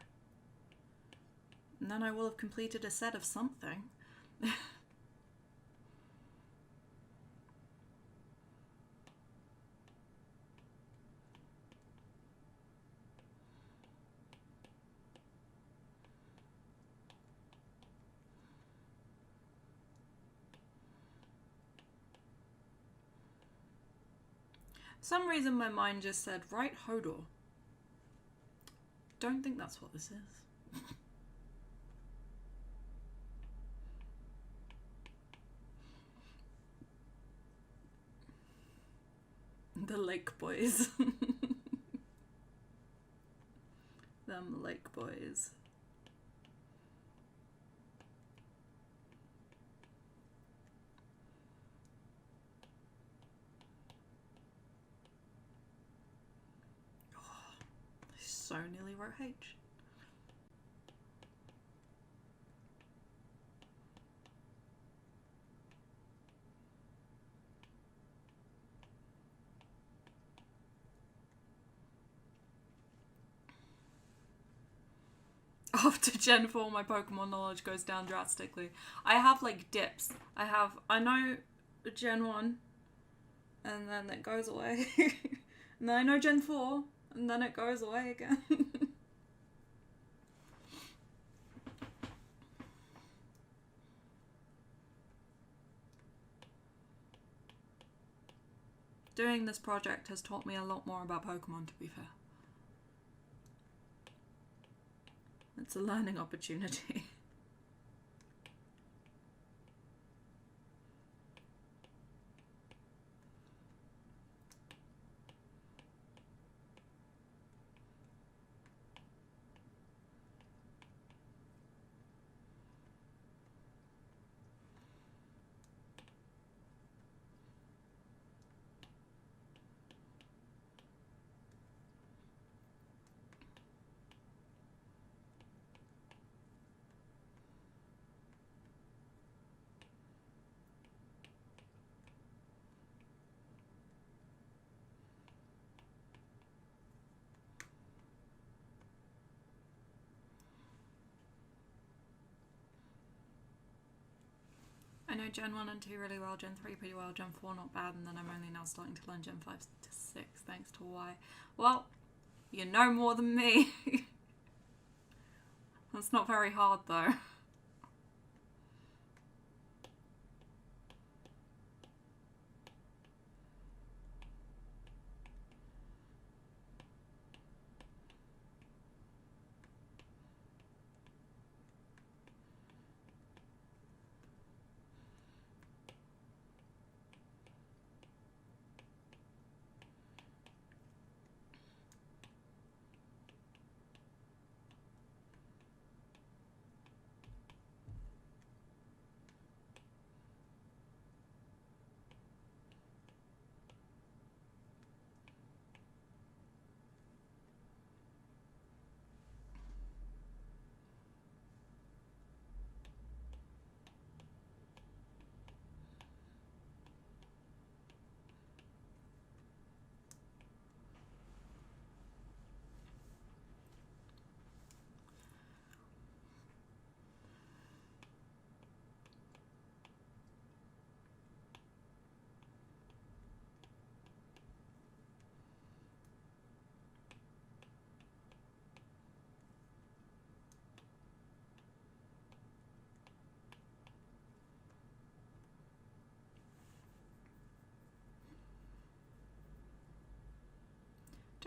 And then I will have completed a set of something. For some reason my mind just said, right, Hodor. Don't think that's what this is. The Lake Boys. Them Lake Boys. So nearly wrote H. After Gen 4, my Pokemon knowledge goes down drastically. I have like dips. I know Gen 1, and then it goes away. And then I know Gen 4, and then it goes away again. Doing this project has taught me a lot more about Pokemon, to be fair. It's a learning opportunity. I know Gen 1 and 2 really well, Gen 3 pretty well, Gen 4 not bad, and then I'm only now starting to learn Gen 5 to 6 thanks to Y. Well, you know more than me. That's not very hard though.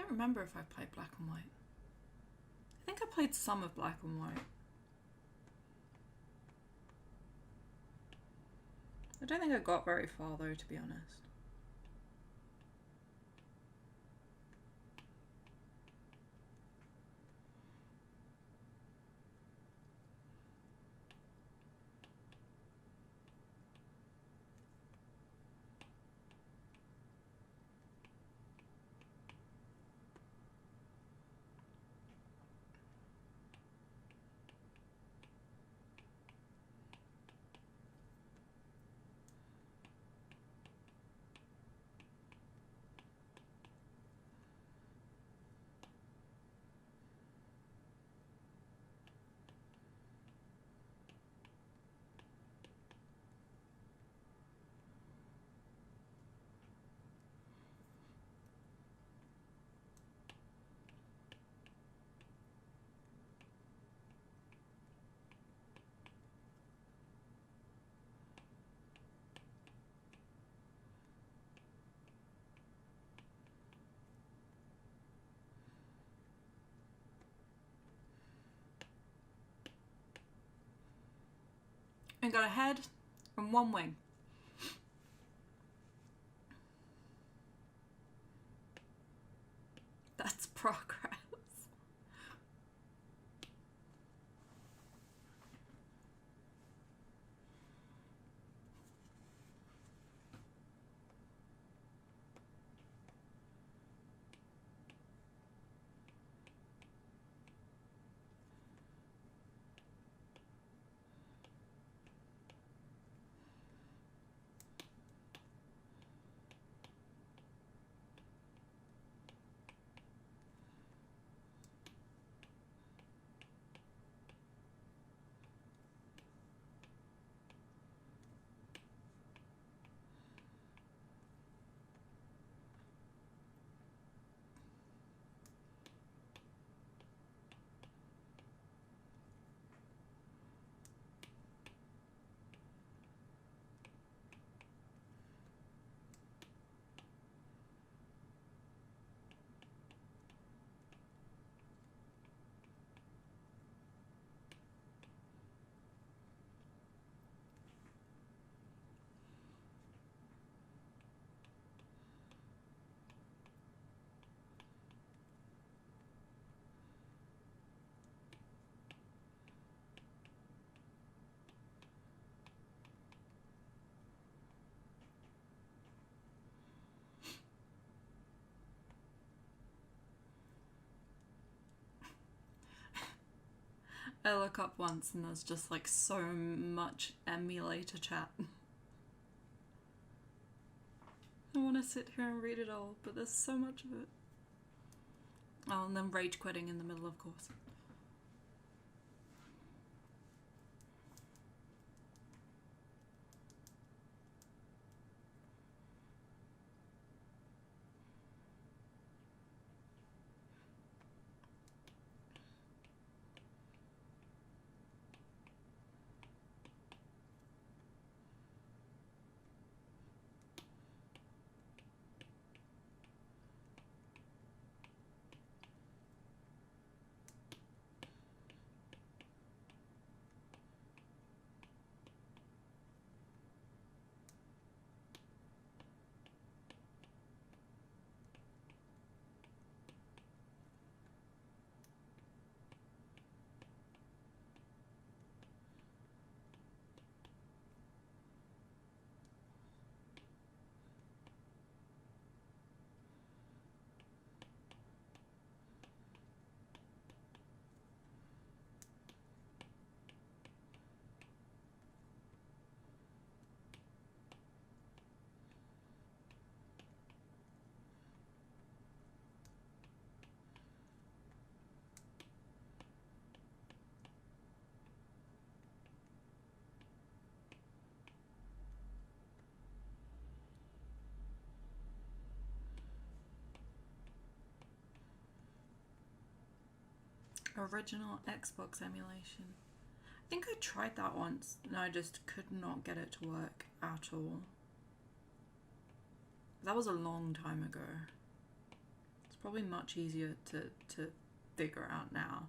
don't remember if I played Black and White. I think I played some of Black and White. I don't think I got very far though, to be honest. And got a head and one wing. That's progress. I look up once and there's just like so much emulator chat. I want to sit here and read it all, but there's so much of it. Oh, and then rage quitting in the middle, of course. Original Xbox emulation. I think I tried that once and I just could not get it to work at all. That was a long time ago. It's probably much easier to figure out now.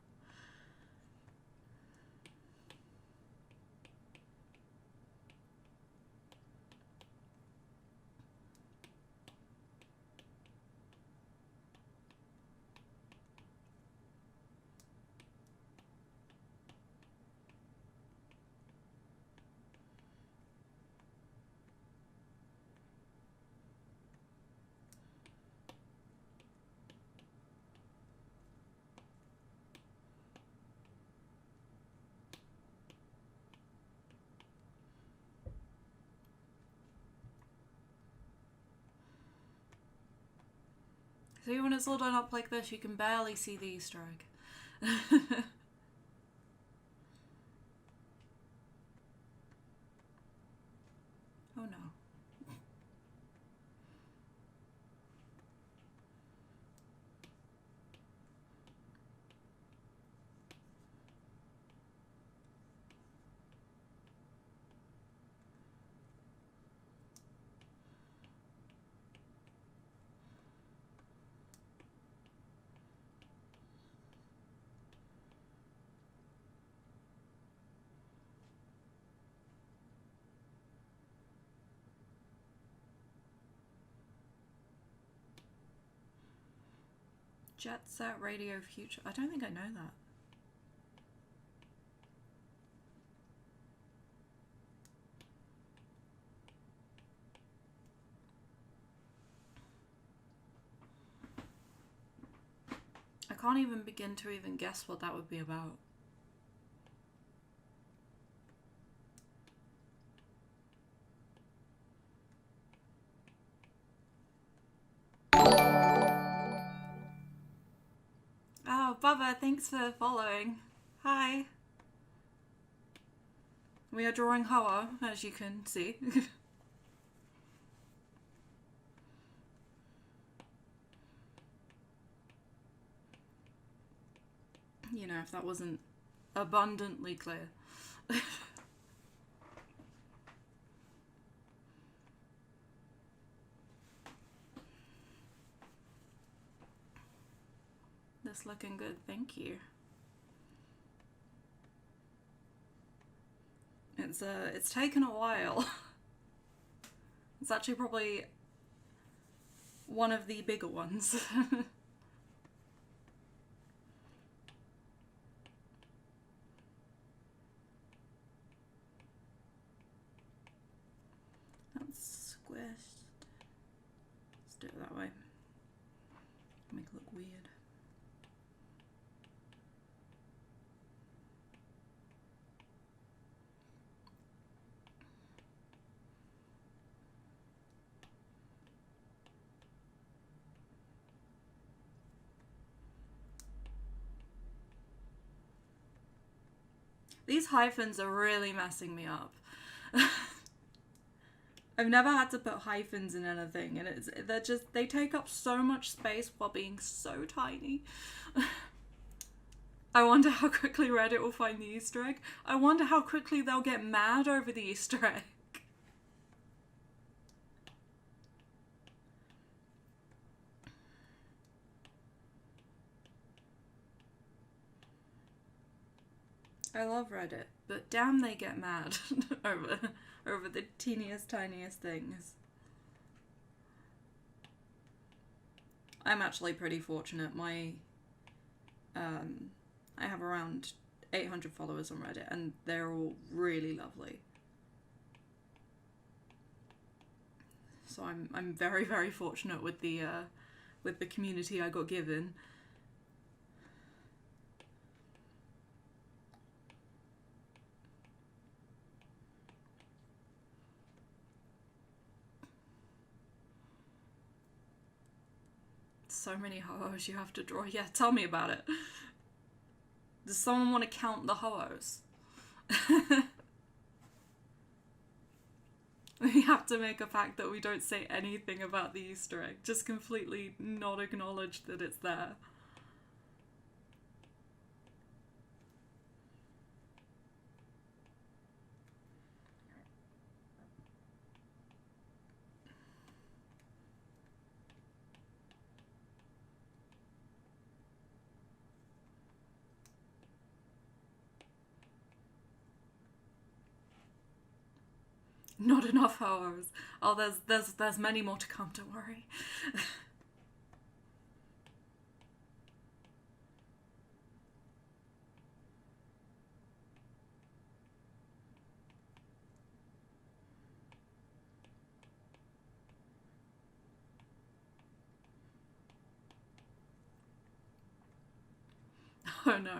See, when it's all done up like this, you can barely see the Easter egg. Oh no. Jet Set Radio Future. I don't think I know that. I can't even begin to even guess what that would be about. Oh, Bubba, thanks for following. Hi. We are drawing Hoa, as you can see. You know, if that wasn't abundantly clear. This looking good, thank you. It's taken a while. It's actually probably one of the bigger ones. That's squished. Let's do it that way. Make it look weird. These hyphens are really messing me up. I've never had to put hyphens in anything, and they take up so much space while being so tiny. I wonder how quickly Reddit will find the Easter egg. I wonder how quickly they'll get mad over the Easter egg. I love Reddit, but damn they get mad over the teeniest, tiniest things. I'm actually pretty fortunate. I have around 800 followers on Reddit, and they're all really lovely. So I'm very, very fortunate with the community I got given. So many Ho-Hos you have to draw. Yeah, tell me about it. Does someone want to count the Ho-Hos? We have to make a pact that we don't say anything about the Easter egg. Just completely not acknowledge that it's there. Not enough hours. Oh, there's many more to come, don't worry. Oh no.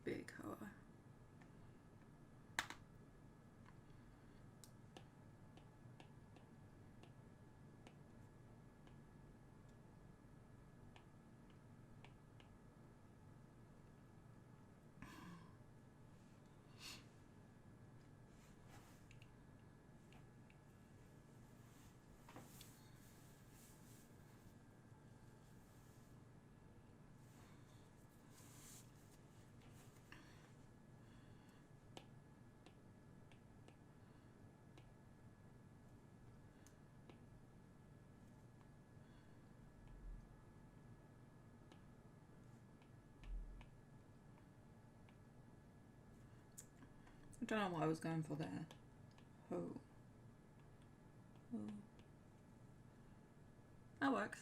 Big hoa. I don't know what I was going for there. Ho. Ho. That works.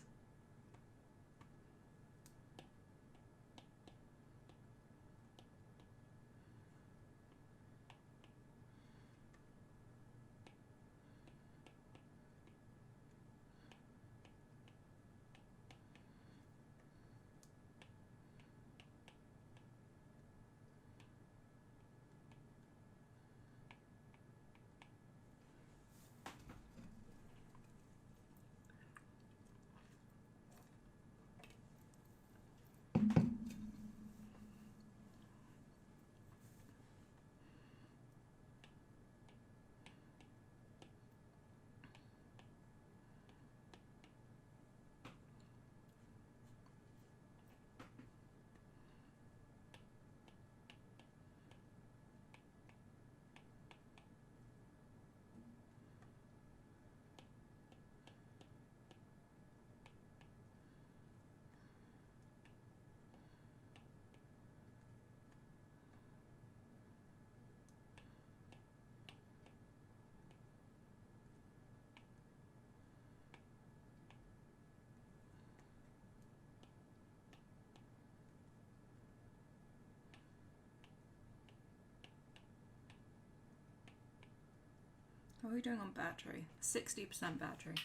How are we doing on battery? 60% battery.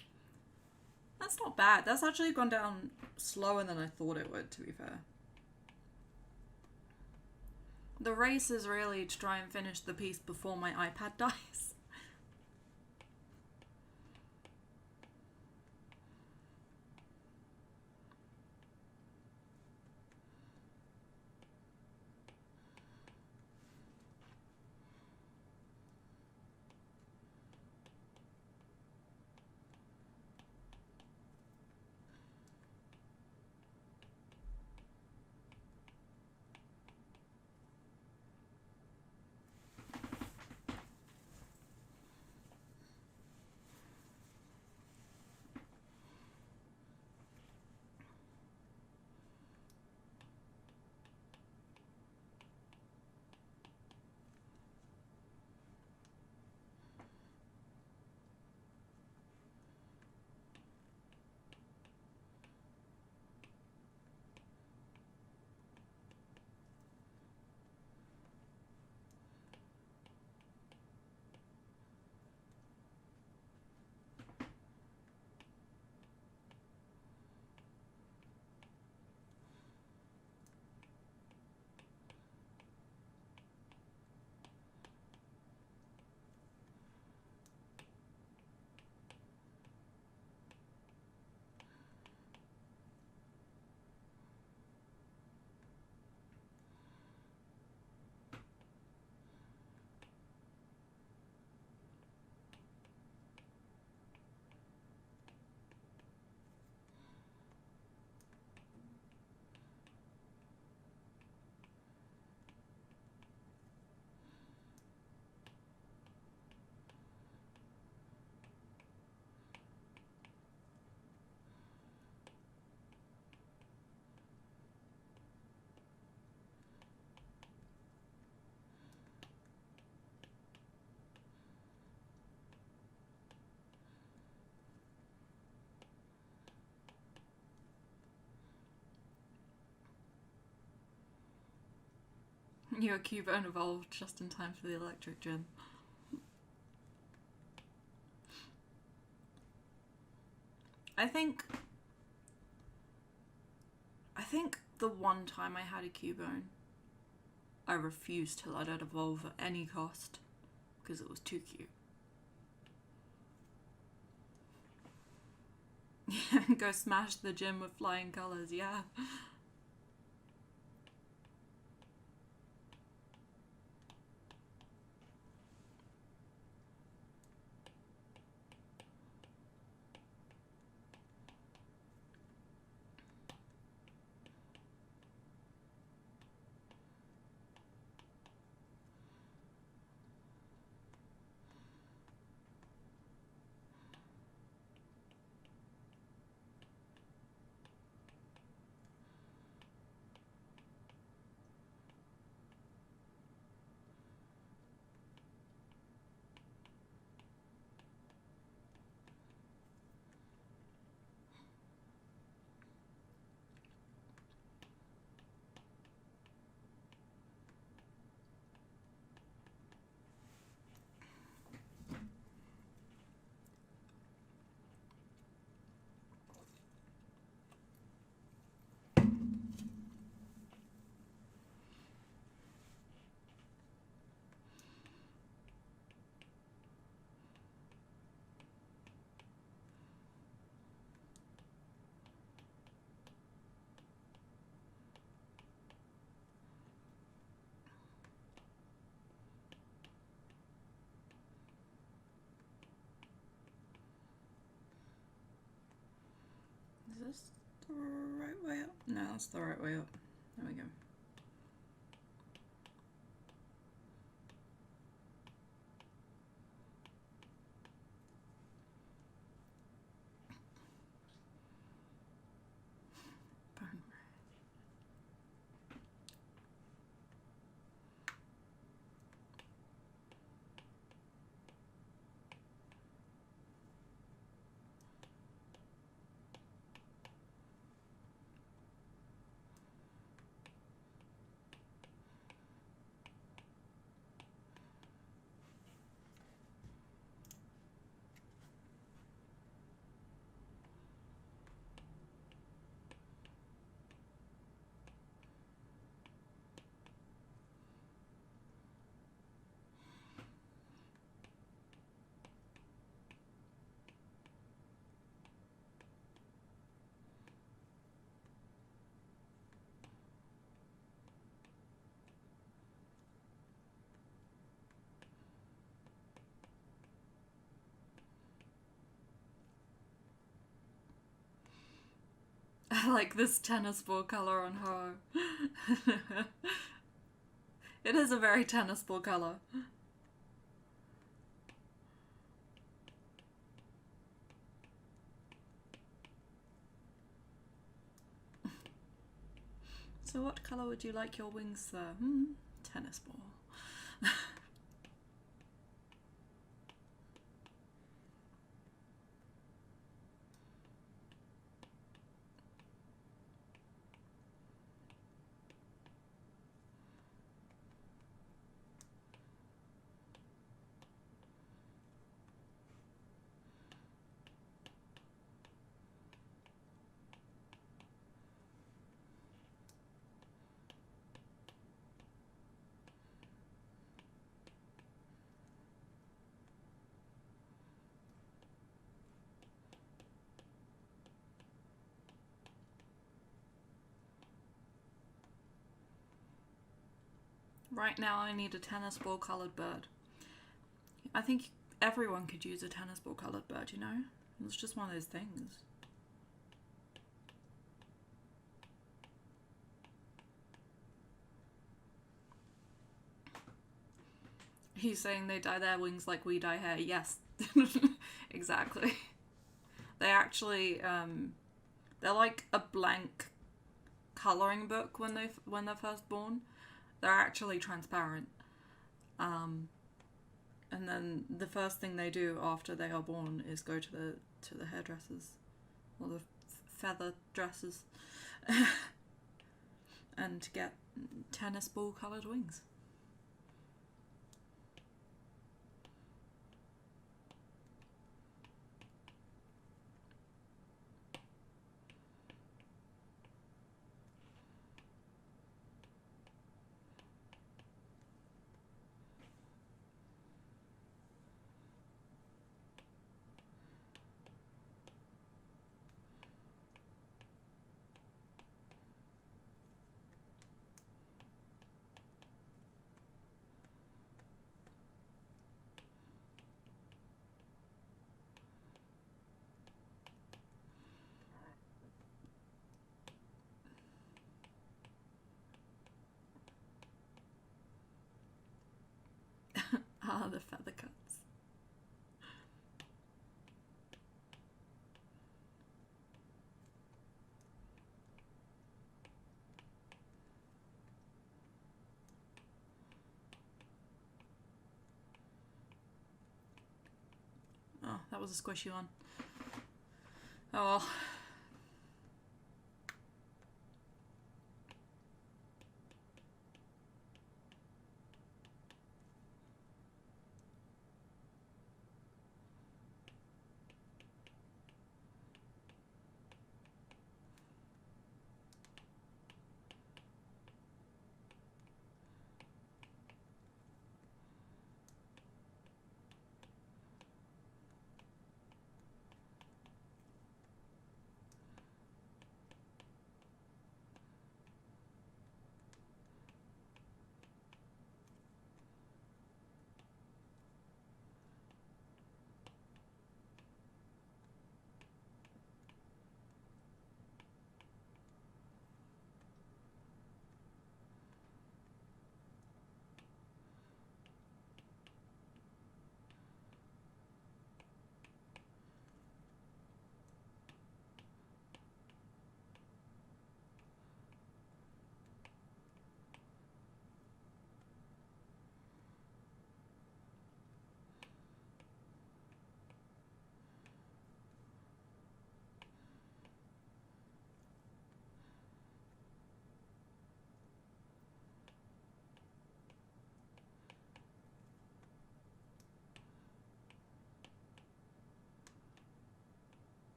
That's not bad. That's actually gone down slower than I thought it would, to be fair. The race is really to try and finish the piece before my iPad dies. you a Cubone evolved just in time for the electric gym. I think the one time I had a Cubone, I refused to let it evolve at any cost because it was too cute. Go smash the gym with flying colours, yeah. Is this the right way up? No, that's the right way up. There we go. I like this tennis ball colour on her. It is a very tennis ball colour. So what colour would you like your wings, sir? Tennis ball. Right now I need a tennis ball coloured bird. I think everyone could use a tennis ball coloured bird, you know? It's just one of those things. He's saying they dye their wings like we dye hair. Yes, exactly. They actually, they're like a blank colouring book when they're first born. They're actually transparent. And then the first thing they do after they are born is go to the hairdressers or the feather dressers and get tennis ball coloured wings. that was a squishy one. Oh well.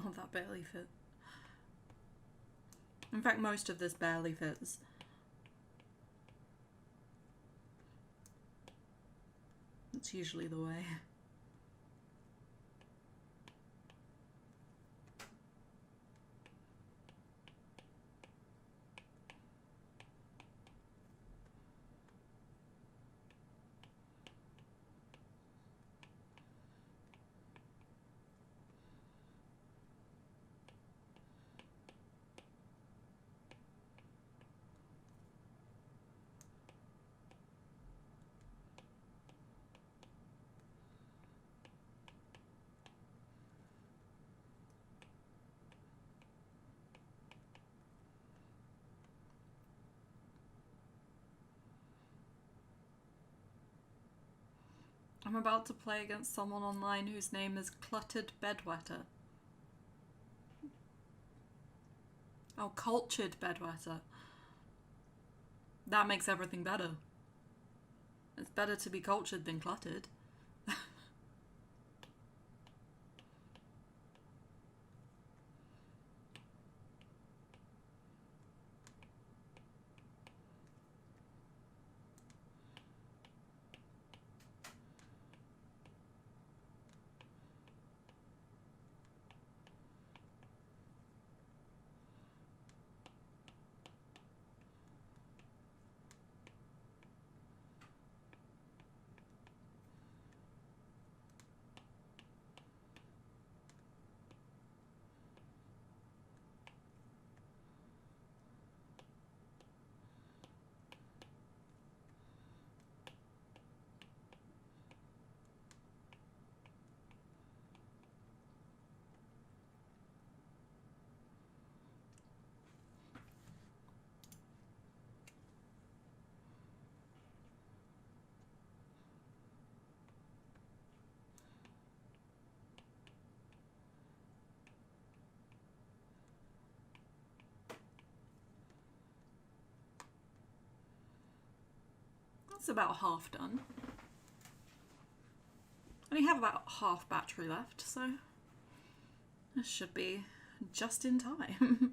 Oh, that barely fit. In fact, most of this barely fits. It's usually the way. I'm about to play against someone online whose name is Cluttered Bedwetter. Oh, Cultured Bedwetter. That makes everything better. It's better to be cultured than cluttered. That's about half done. I only have about half battery left, so this should be just in time.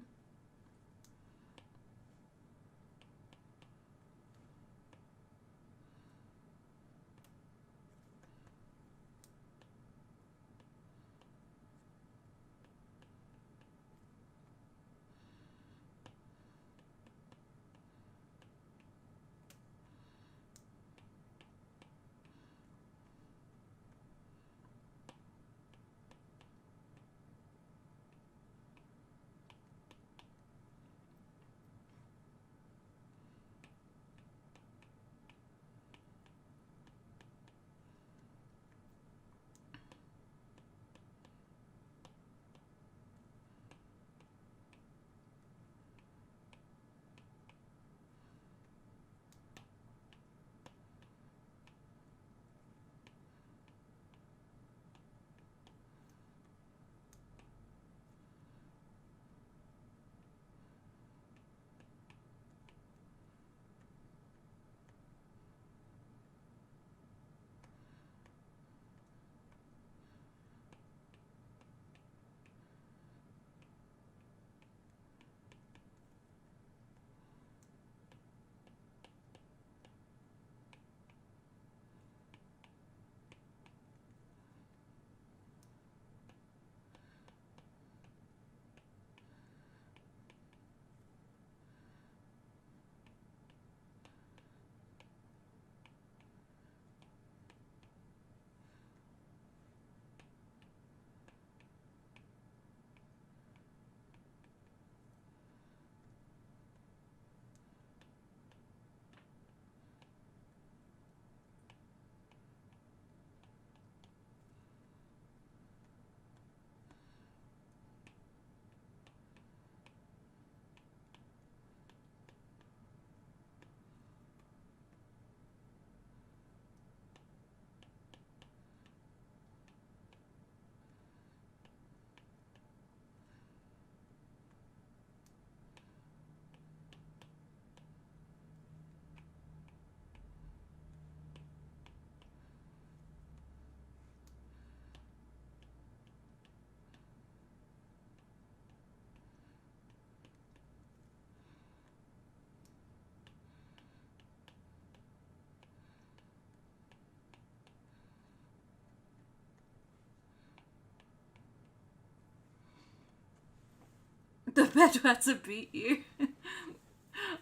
The bedwetter beat you.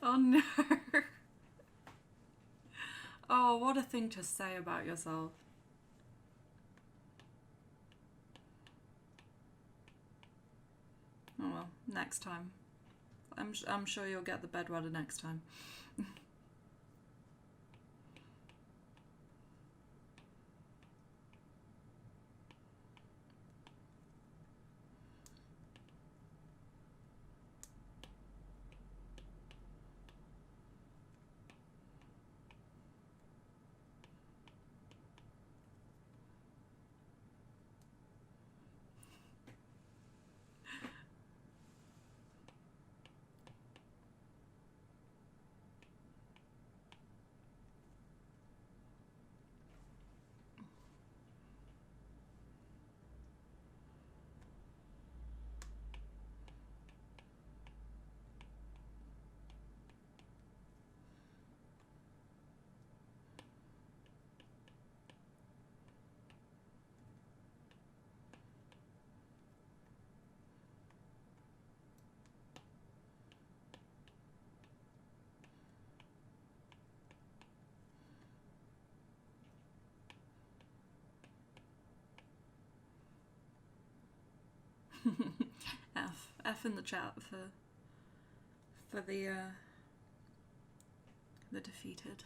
Oh no. Oh, what a thing to say about yourself. Oh well, next time. I'm sure you'll get the bedwetter next time. F in the chat for the defeated.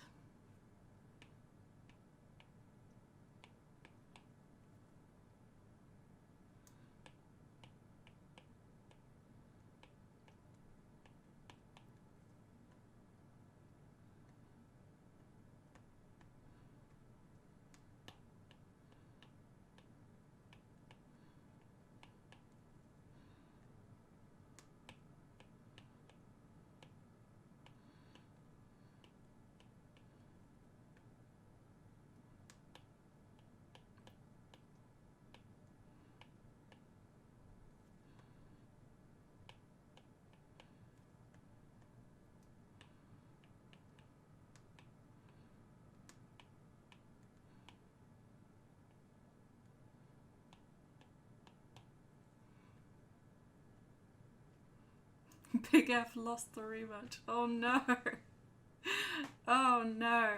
Big F lost the rematch. Oh no. Oh no.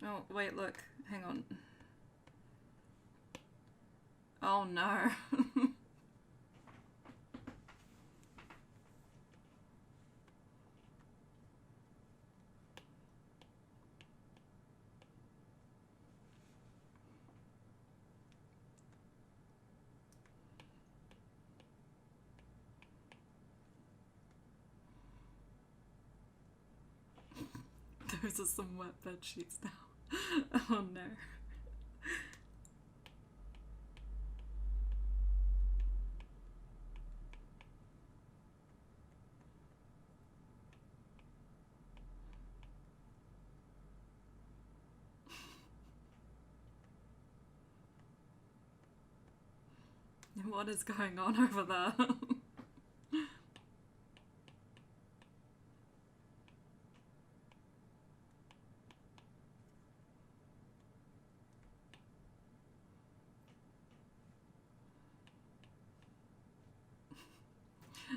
Oh, wait, look. Hang on. Oh no. Those are some wet bed sheets now. Oh no. What is going on over there?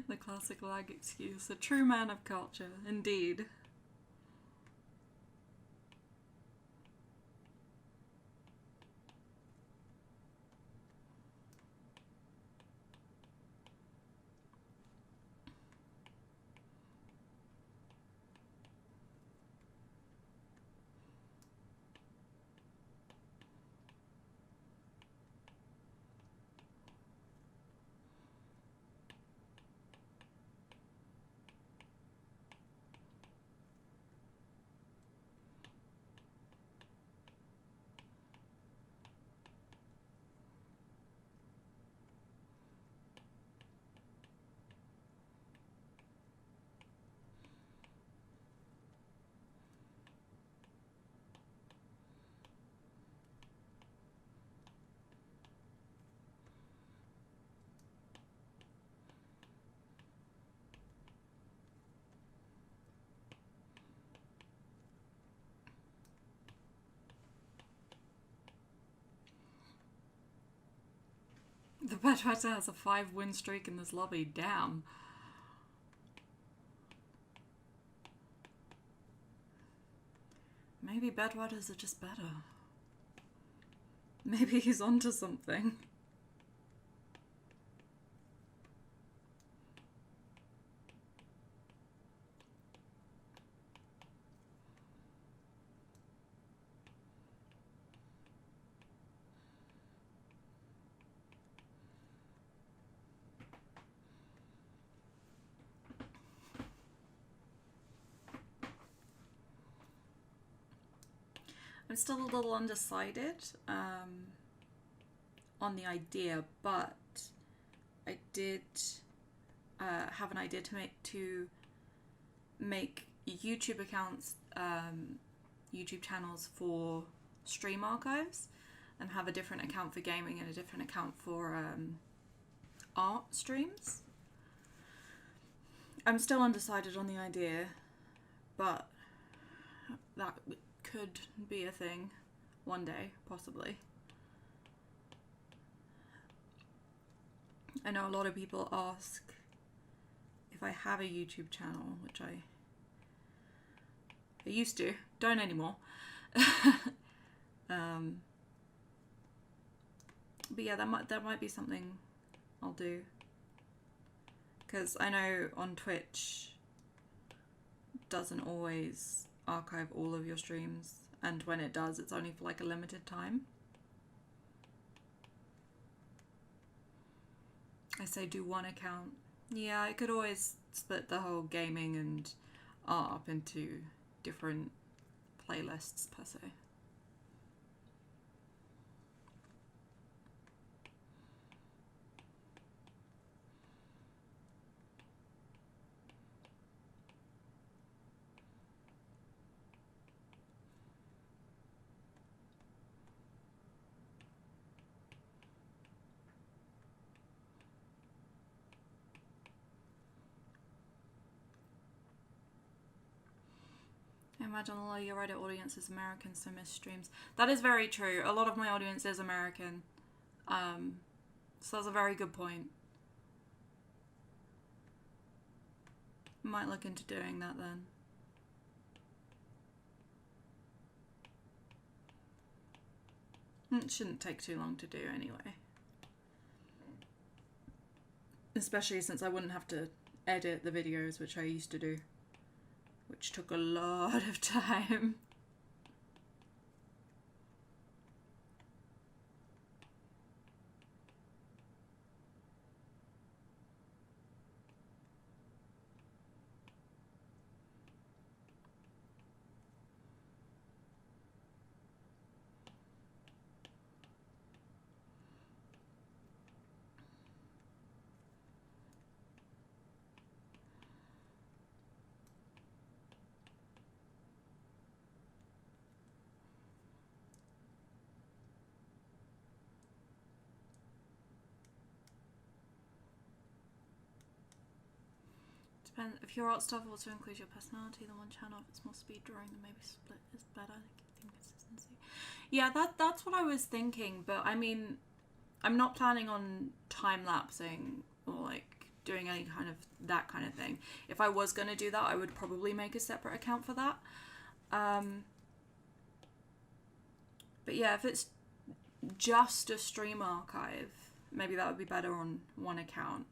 The classic lag excuse. A true man of culture, indeed. The Bedwetter has a 5-win streak in this lobby. Damn. Maybe Bedwetters are just better. Maybe he's onto something. I'm still a little undecided on the idea, but I did have an idea to make YouTube accounts, YouTube channels for stream archives, and have a different account for gaming and a different account for art streams. I'm still undecided on the idea, but that could be a thing one day, possibly. I know a lot of people ask if I have a YouTube channel, which I used to, don't anymore. But yeah, that might be something I'll do, because I know on Twitch doesn't always archive all of your streams, and when it does, it's only for like a limited time. I say do one account. Yeah, I could always split the whole gaming and art up into different playlists per se. imagine a lot of your Reddit audience is American, so miss streams. That is very true. A lot of my audience is American. So that's a very good point. Might look into doing that then. It shouldn't take too long to do anyway. Especially since I wouldn't have to edit the videos, which I used to do. Which took a lot of time. If your art stuff also includes your personality, then one channel, if it's more speed drawing, then maybe split is better. Consistency. Yeah, that's what I was thinking, but I mean, I'm not planning on time-lapsing or like doing any kind of that kind of thing. If I was going to do that, I would probably make a separate account for that. But yeah, if it's just a stream archive, maybe that would be better on one account.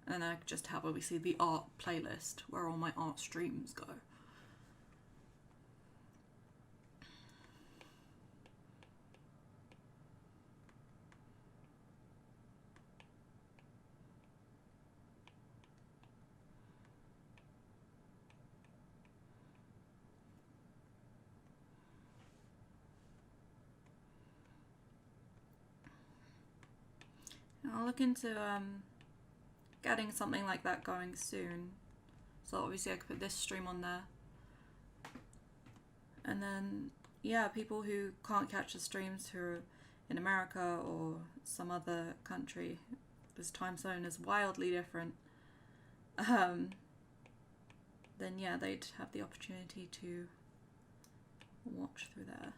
And I just have obviously the art playlist where all my art streams go. I'll look into getting something like that going soon. So obviously I could put this stream on there. And then, yeah, people who can't catch the streams who are in America or some other country, this time zone is wildly different, then yeah, they'd have the opportunity to watch through there.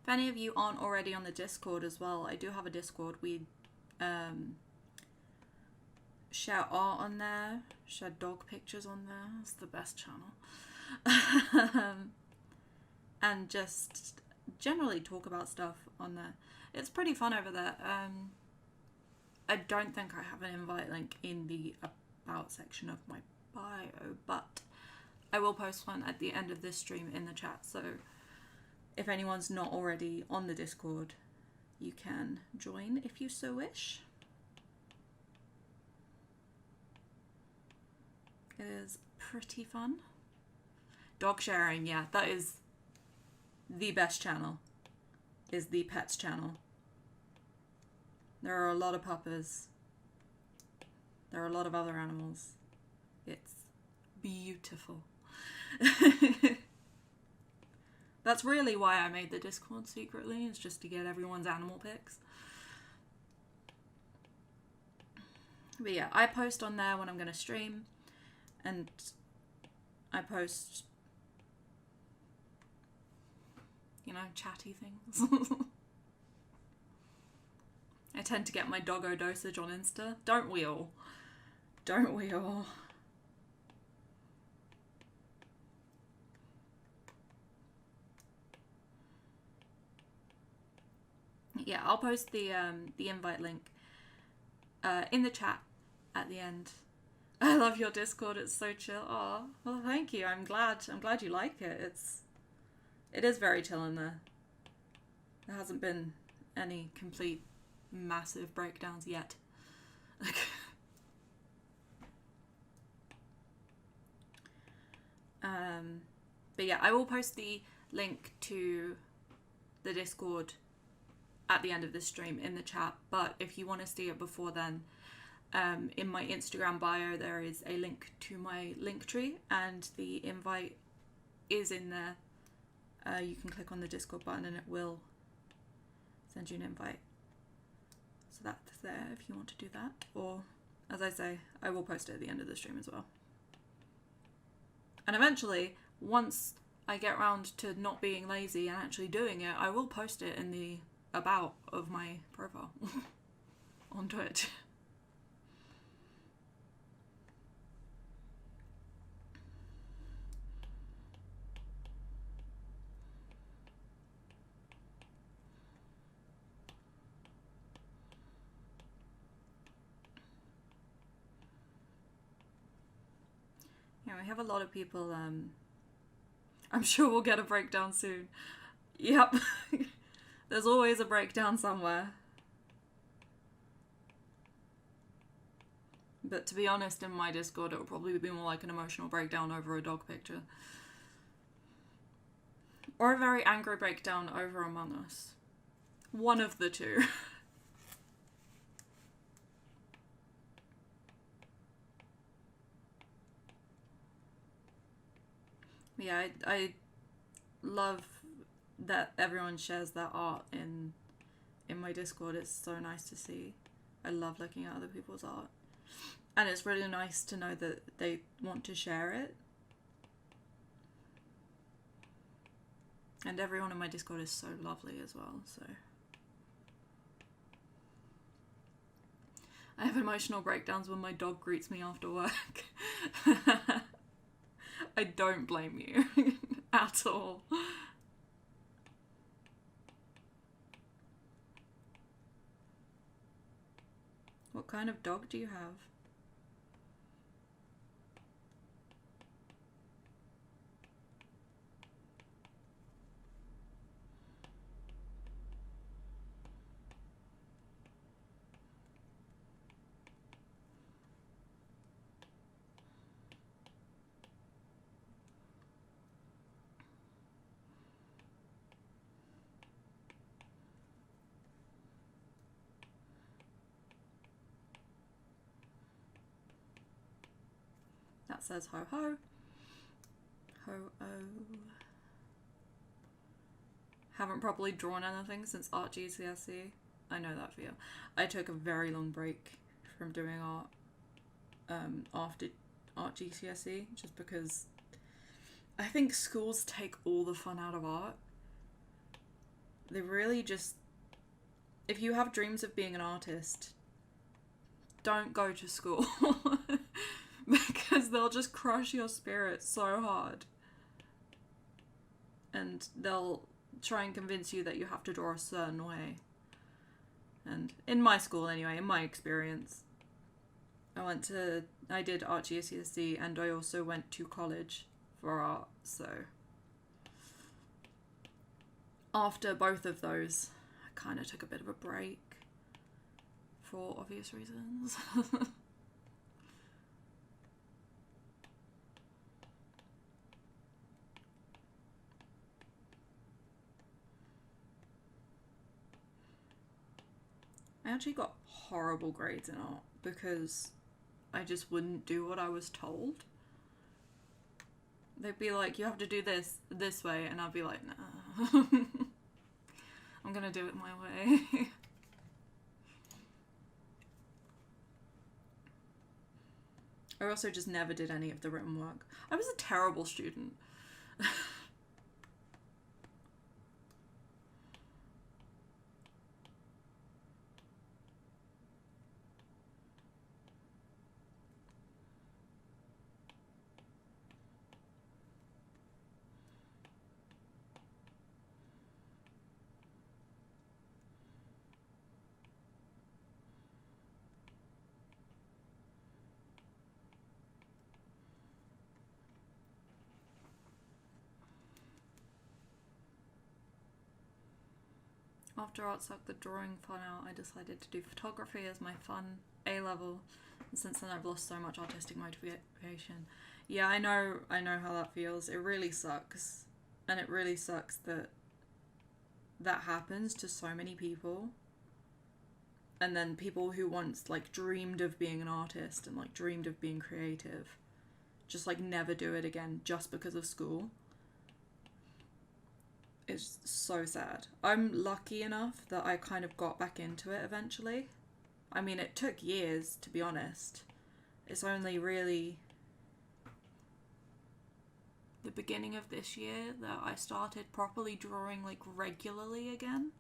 If any of you aren't already on the Discord as well, I do have a Discord. We share art on there, share dog pictures on there. It's the best channel. And just generally talk about stuff on there. It's pretty fun over there. I don't think I have an invite link in the about section of my bio, but I will post one at the end of this stream in the chat. So if anyone's not already on the Discord, you can join if you so wish. It is pretty fun. Dog sharing, yeah, that is the best channel, is the pets channel. There are a lot of puppers. There are a lot of other animals. It's beautiful. That's really why I made the Discord secretly, is just to get everyone's animal pics. But yeah, I post on there when I'm going to stream, and I post, you know, chatty things. I tend to get my doggo dosage on Insta. Don't we all? Don't we all? Yeah, I'll post the invite link in the chat at the end. I love your Discord. It's so chill. Oh, well, thank you. I'm glad you like it. It is very chill in there. There hasn't been any complete massive breakdowns yet. But yeah, I will post the link to the Discord at the end of this stream in the chat. But if you want to see it before then, in my Instagram bio there is a link to my Linktree, and the invite is in there. You can click on the Discord button and it will send you an invite. So that's there if you want to do that. Or, as I say, I will post it at the end of the stream as well. And eventually, once I get around to not being lazy and actually doing it, I will post it in the about of my profile on Twitch. Yeah, we have a lot of people, I'm sure we'll get a breakdown soon. Yep. There's always a breakdown somewhere. But to be honest, in my Discord, it would probably be more like an emotional breakdown over a dog picture. Or a very angry breakdown over Among Us. One of the two. Yeah, I love that everyone shares their art in my Discord. It's so nice to see. I love looking at other people's art. And it's really nice to know that they want to share it. And everyone in my Discord is so lovely as well, so. I have emotional breakdowns when my dog greets me after work. I don't blame you at all. What kind of dog do you have? That says ho ho. Ho oh. Haven't properly drawn anything since art GCSE. I know that feel. I took a very long break from doing art after art GCSE, just because I think schools take all the fun out of art. They really just, if you have dreams of being an artist, don't go to school. Because they'll just crush your spirit so hard. And they'll try and convince you that you have to draw a certain way. And in my school anyway, in my experience, I did art GCSE and I also went to college for art, so after both of those, I kind of took a bit of a break for obvious reasons. I actually got horrible grades in art because I just wouldn't do what I was told. They'd be like, you have to do this way, and I'd be like, nah. I'm gonna do it my way. I also just never did any of the written work. I was a terrible student. After art sucked the drawing fun out, I decided to do photography as my fun A-level. And since then I've lost so much artistic motivation. Yeah, I know how that feels. It really sucks. And it really sucks that that happens to so many people. And then people who once, like, dreamed of being an artist and, like, dreamed of being creative just, like, never do it again just because of school. It's so sad. I'm lucky enough that I kind of got back into it eventually. I mean, it took years, to be honest. It's only really the beginning of this year that I started properly drawing, like, regularly again.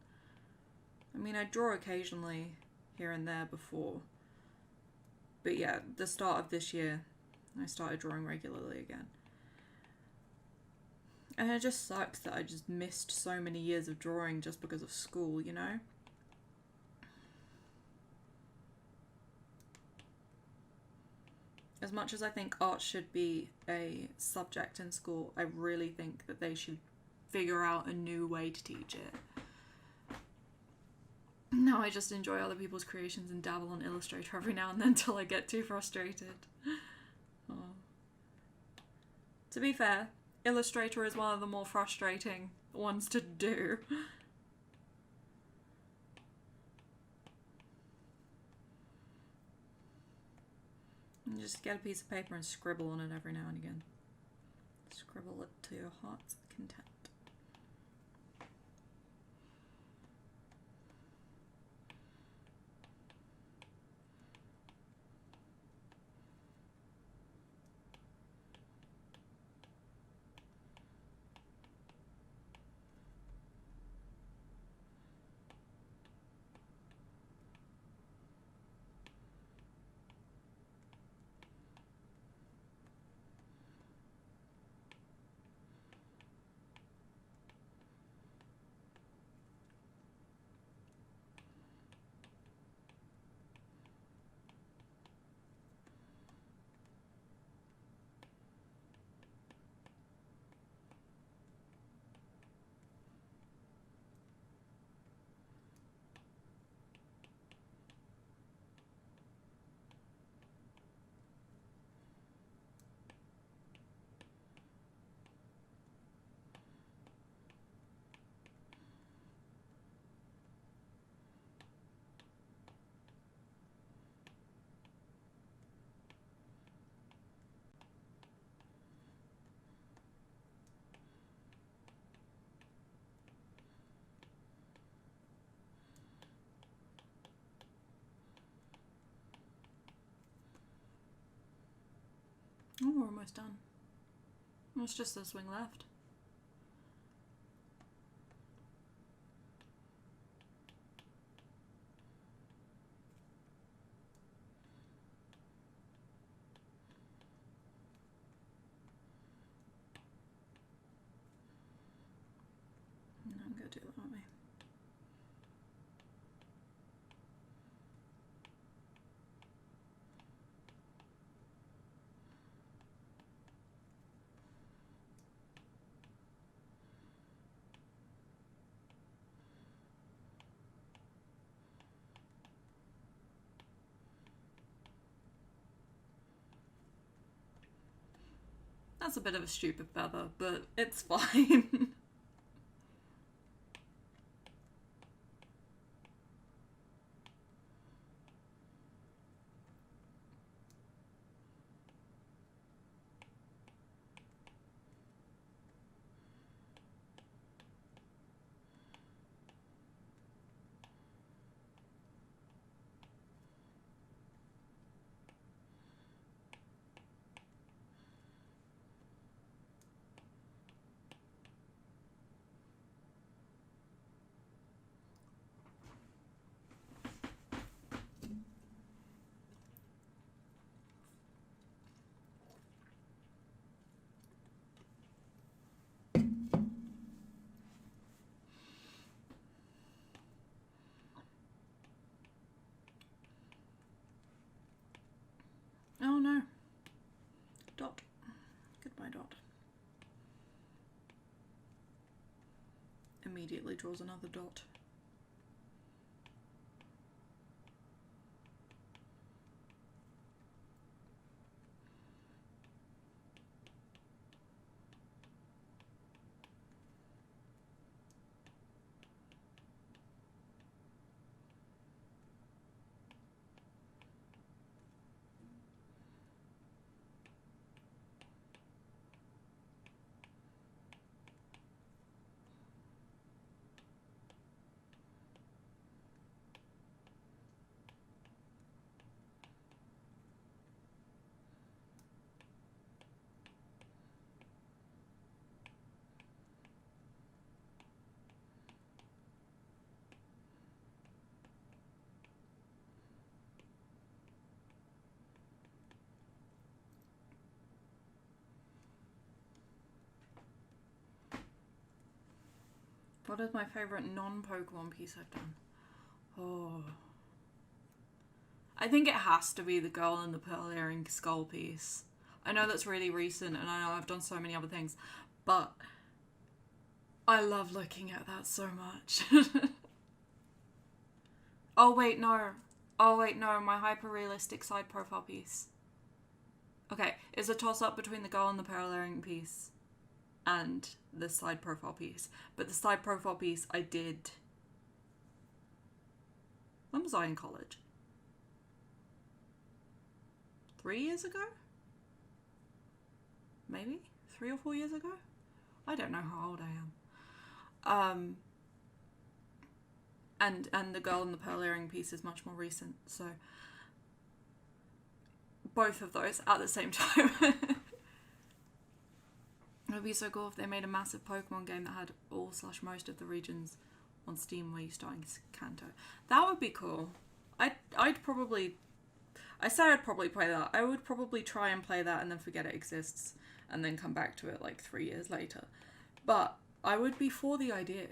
I mean, I draw occasionally here and there before. But yeah, the start of this year, I started drawing regularly again. And it just sucks that I just missed so many years of drawing just because of school, you know? As much as I think art should be a subject in school, I really think that they should figure out a new way to teach it. Now I just enjoy other people's creations and dabble on Illustrator every now and then till I get too frustrated. Oh. To be fair, Illustrator is one of the more frustrating ones to do. And just get a piece of paper and scribble on it every now and again. Scribble it to your heart's content. Oh, we're almost done. It's just the swing left. I'm gonna do that, aren't we? That's a bit of a stupid feather, but it's fine. Oh no. Dot. Goodbye, Dot. Immediately draws another dot. What is my favourite non-Pokemon piece I've done? Oh. I think it has to be the Girl in the Pearl Earring Skull piece. I know that's really recent and I know I've done so many other things, but I love looking at that so much. Oh wait, no. My hyper-realistic side profile piece. Okay, it's a toss-up between the Girl in the Pearl Earring piece and the side profile piece. But the side profile piece I did... When was I in college? 3 years ago? Maybe? 3 or 4 years ago? I don't know how old I am. And the Girl in the Pearl Earring piece is much more recent, so both of those at the same time. It would be so cool if they made a massive Pokemon game that had all/most of the regions on Steam where you start in Kanto. That would be cool. I'd probably play that. I would probably try and play that and then forget it exists and then come back to it like 3 years later. But I would be for the idea.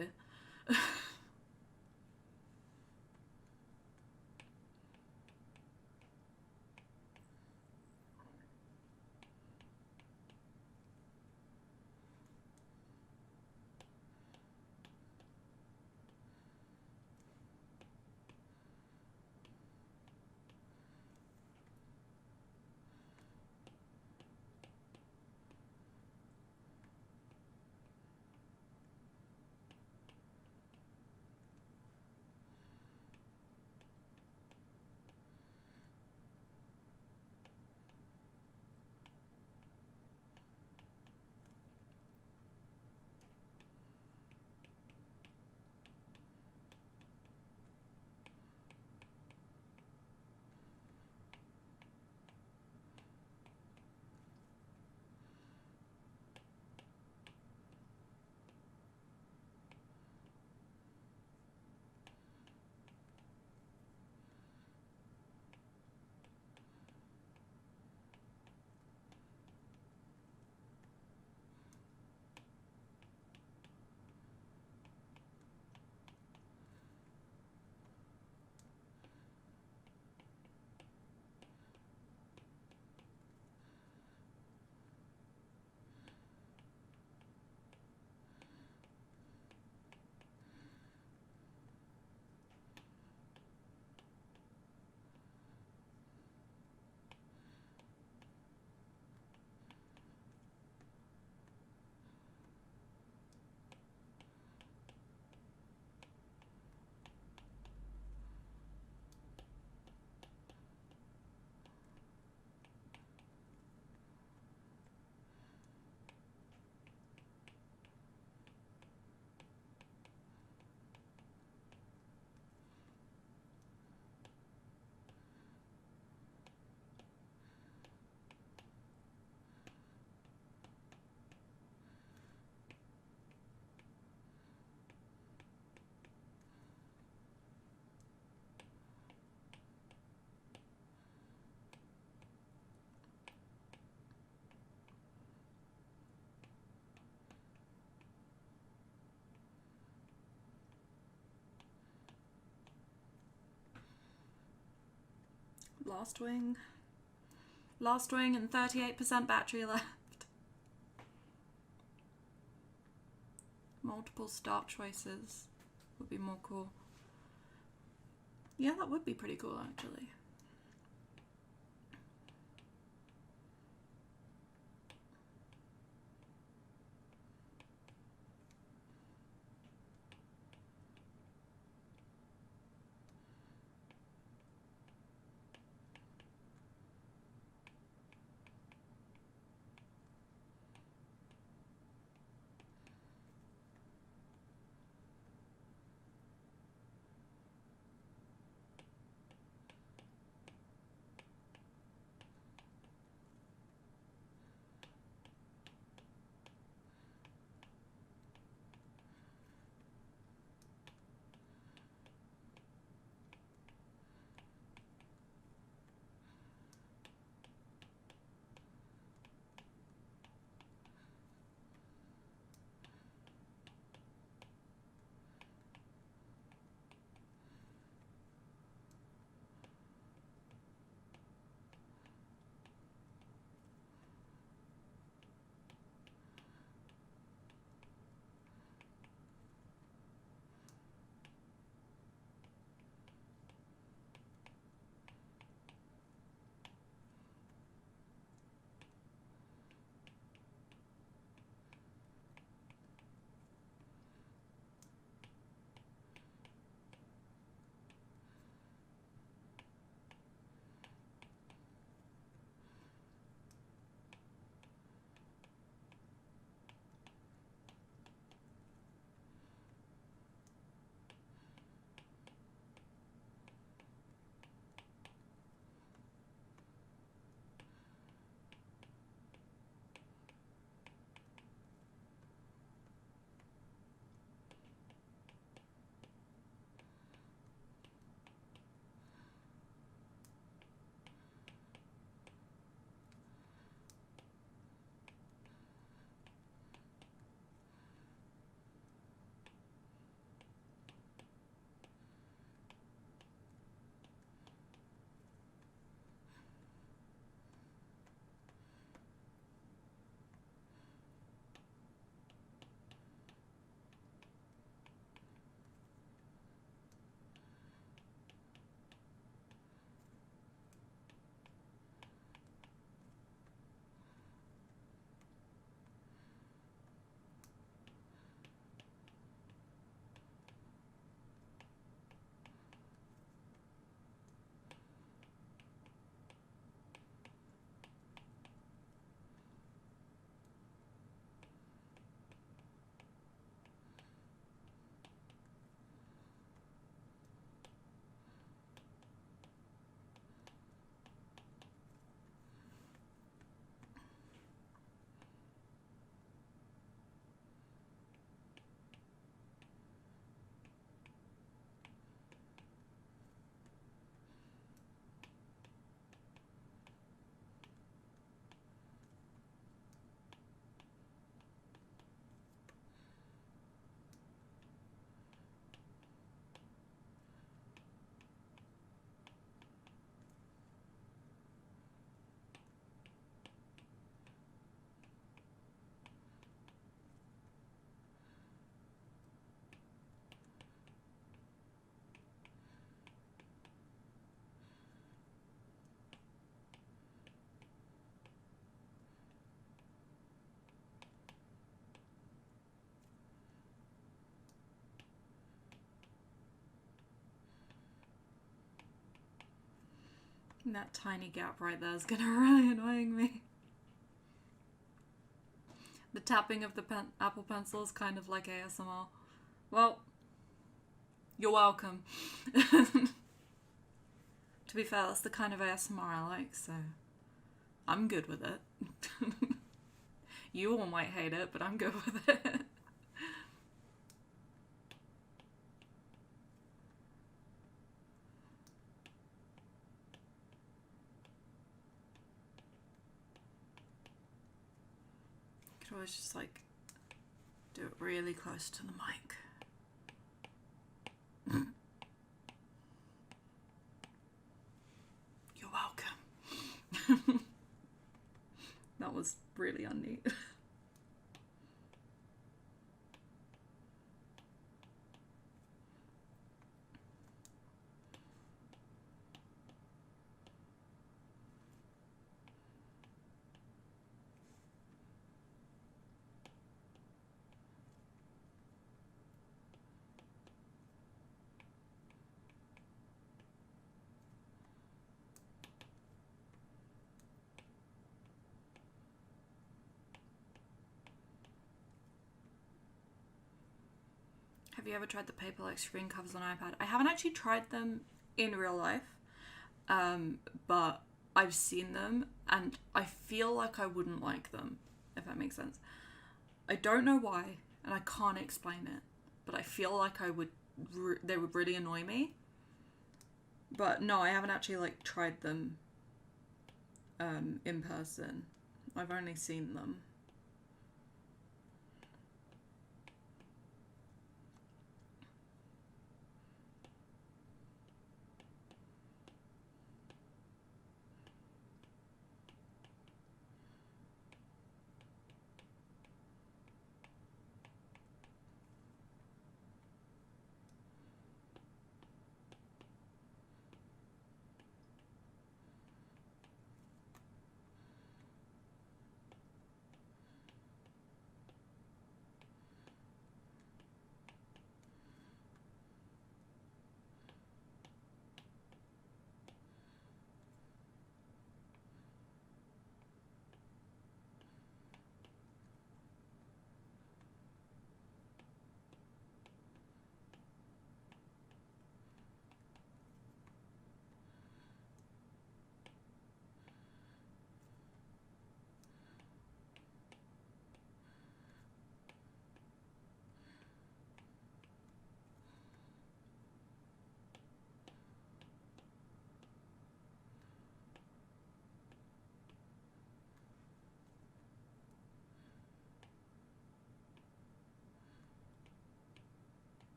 Last wing and 38% battery left. Multiple start choices would be more cool. Yeah, that would be pretty cool actually. That tiny gap right there is gonna really annoying me. The tapping of the Apple Pencil is kind of like ASMR. Well, you're welcome. To be fair, that's the kind of ASMR I like, so I'm good with it. You all might hate it, but I'm good with it. Could always just like do it really close to the mic. You're welcome. That was really unneat. Have you ever tried the paper-like screen covers on iPad? I haven't actually tried them in real life, but I've seen them, and I feel like I wouldn't like them, if that makes sense. I don't know why, and I can't explain it, but I feel like they would really annoy me. But no, I haven't actually like tried them in person. I've only seen them.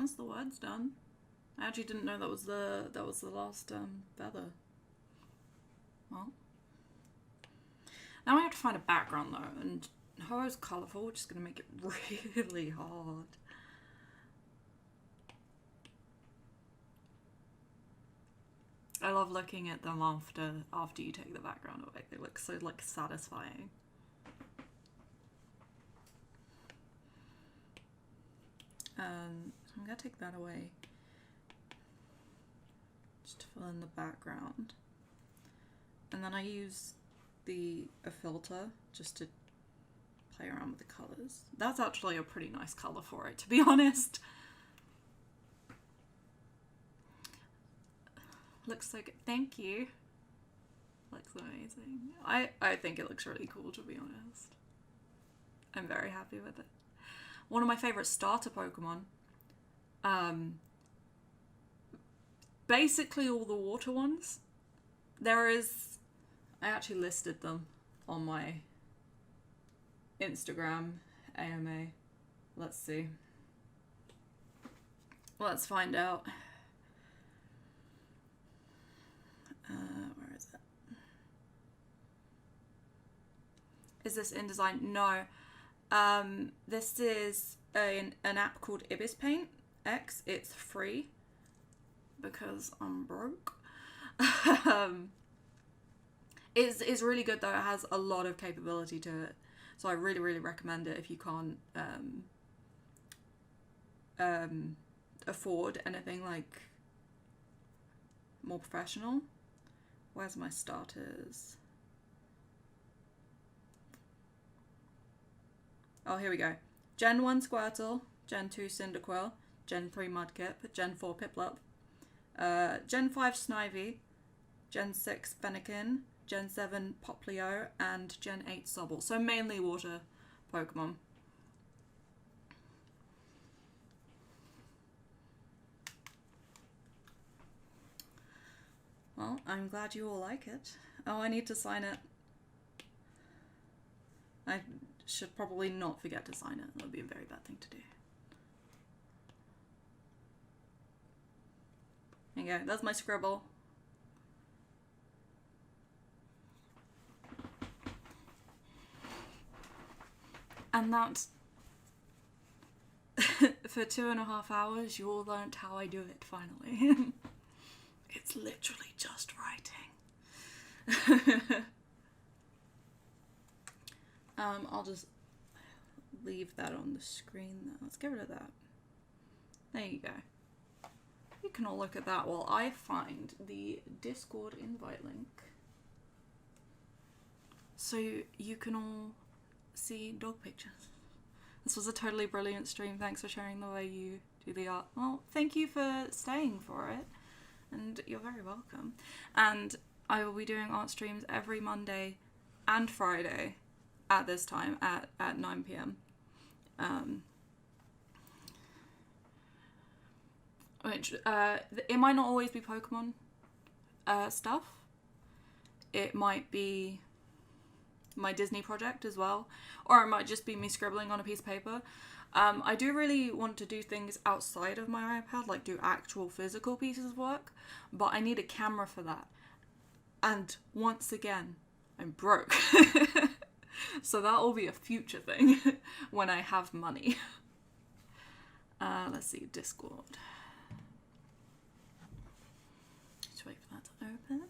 Yes, the word's done. I actually didn't know that was the last feather. Well, now I have to find a background though, and Ho is colourful, which is going to make it really hard. I love looking at them after you take the background away. They look so like satisfying. I'm gonna take that away just to fill in the background, and then I use a filter just to play around with the colours. That's actually a pretty nice colour for it, to be honest. Looks so good. Thank you. Looks amazing. I think it looks really cool, to be honest. I'm very happy with it. One of my favourite starter Pokemon. Basically all the water ones. I actually listed them on my Instagram AMA. Let's see. Let's find out. Where is it? Is this InDesign? No. This is an app called Ibis Paint X. It's free because I'm broke. It's really good though. It has a lot of capability to it, so I really, really recommend it if you can't afford anything like more professional. Where's my starters? Oh, here we go. Gen 1 Squirtle, Gen 2 Cyndaquil, Gen 3 Mudkip, Gen 4 Piplup, Gen 5 Snivy, Gen 6 Fennekin, Gen 7 Poplio, and Gen 8 Sobble. So mainly water Pokemon. Well, I'm glad you all like it. Oh, I need to sign it. I should probably not forget to sign it. That would be a very bad thing to do. There you go. That's my scribble. And that's for 2.5 hours. You all learnt how I do it finally. It's literally just writing. I'll just leave that on the screen now. Let's get rid of that. There you go. You can all look at that while I find the Discord invite link. So you can all see dog pictures. This was a totally brilliant stream. Thanks for sharing the way you do the art. Well, thank you for staying for it. And you're very welcome. And I will be doing art streams every Monday and Friday at this time at 9 p.m. Which it might not always be Pokemon stuff. It might be my Disney project as well, or it might just be me scribbling on a piece of paper. I do really want to do things outside of my iPad, like do actual physical pieces of work, but I need a camera for that. And once again, I'm broke. So that will be a future thing when I have money. Let's see, Discord. Just wait for that to open.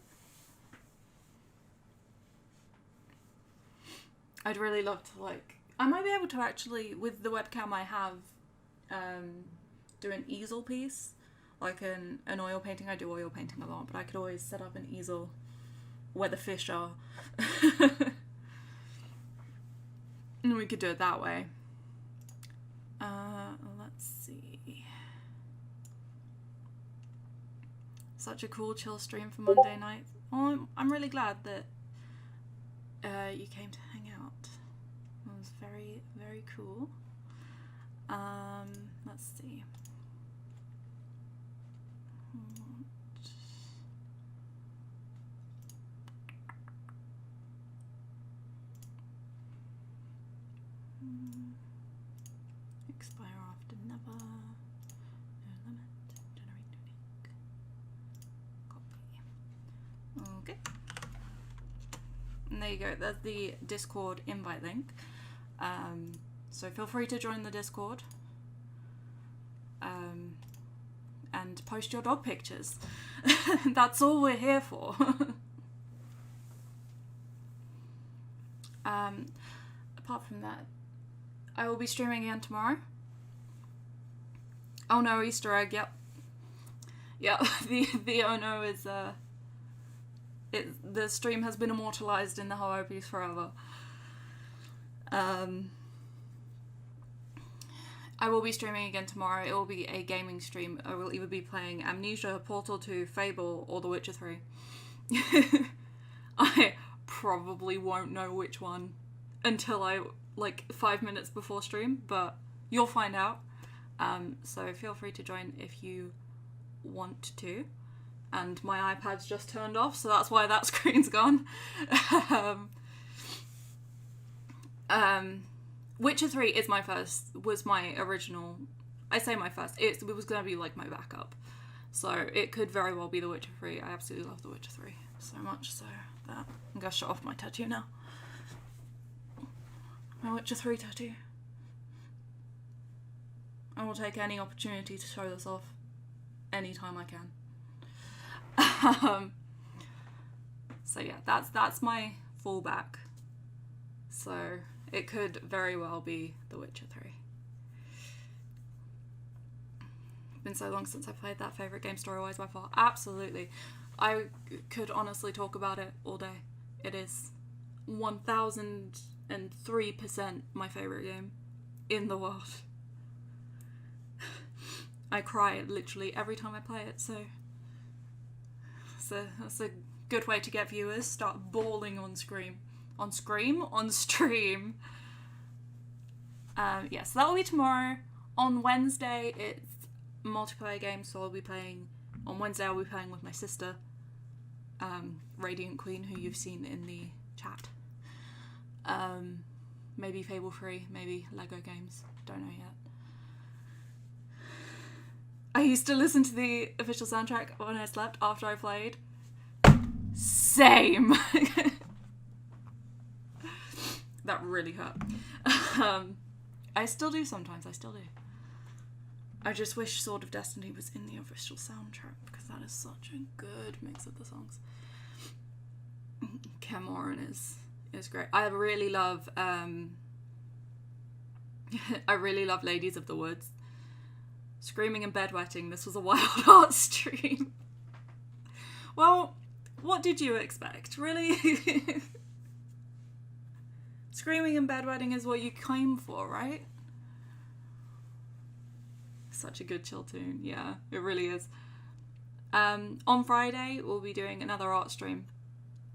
I'd really love to, like, I might be able to actually, with the webcam I have, do an easel piece, like an oil painting. I do oil painting a lot, but I could always set up an easel where the fish are. And we could do it that way. Let's see. Such a cool chill stream for Monday night. Oh, I'm really glad that you came to hang out. It was very, very cool. Let's see. Expire after never. Okay. And there you go. There's the Discord invite link. So feel free to join the Discord. And post your dog pictures. That's all we're here for. Apart from that, I will be streaming again tomorrow. Oh no, Easter egg, yep. Yep, the oh no is, the stream has been immortalized in the Hello piece forever. I will be streaming again tomorrow. It will be a gaming stream. I will either be playing Amnesia, Portal 2, Fable, or The Witcher 3. I probably won't know which one until 5 minutes before stream, but you'll find out. So feel free to join if you want to. And my iPad's just turned off, so that's why that screen's gone. Witcher 3 is was my original, I say my first, it was going to be like my backup. So it could very well be The Witcher 3. I absolutely love The Witcher 3 so much so that I'm going to show off my tattoo now. My Witcher 3 tattoo. I will take any opportunity to show this off anytime I can. So yeah, that's my fallback. So it could very well be The Witcher 3. It's been so long since I played that. Favourite game story-wise by far. Absolutely. I could honestly talk about it all day. It is 1003% my favourite game in the world. I cry literally every time I play it, so that's a good way to get viewers. Start bawling on stream. On stream? Yes, that will be tomorrow. On Wednesday, it's multiplayer game, so I'll be playing... On Wednesday, I'll be playing with my sister, Radiant Queen, who you've seen in the chat. Maybe Fable 3, maybe Lego games. Don't know yet. I used to listen to the official soundtrack when I slept after I played. Same! That really hurt. I still do sometimes, I still do. I just wish Sword of Destiny was in the official soundtrack, because that is such a good mix of the songs. Cameron is great. I really love Ladies of the Woods. Screaming and bedwetting, this was a wild art stream. Well, what did you expect, really? Screaming and bedwetting is what you came for, right? Such a good chill tune, yeah, it really is. On Friday, we'll be doing another art stream.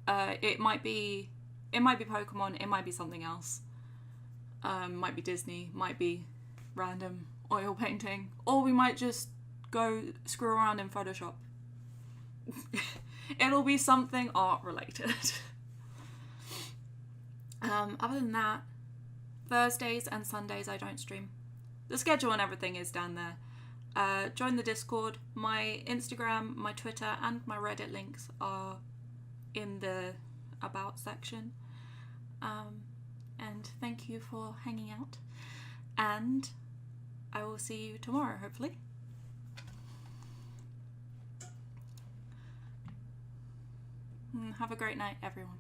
It might be Pokemon, it might be something else. Might be Disney, might be random oil painting, or we might just go screw around in Photoshop. It'll be something art related. Other than that, Thursdays and Sundays I don't stream. The schedule and everything is down there. Join the Discord. My Instagram, my Twitter, and my Reddit links are in the About section. And thank you for hanging out. And I will see you tomorrow, hopefully. Have a great night, everyone.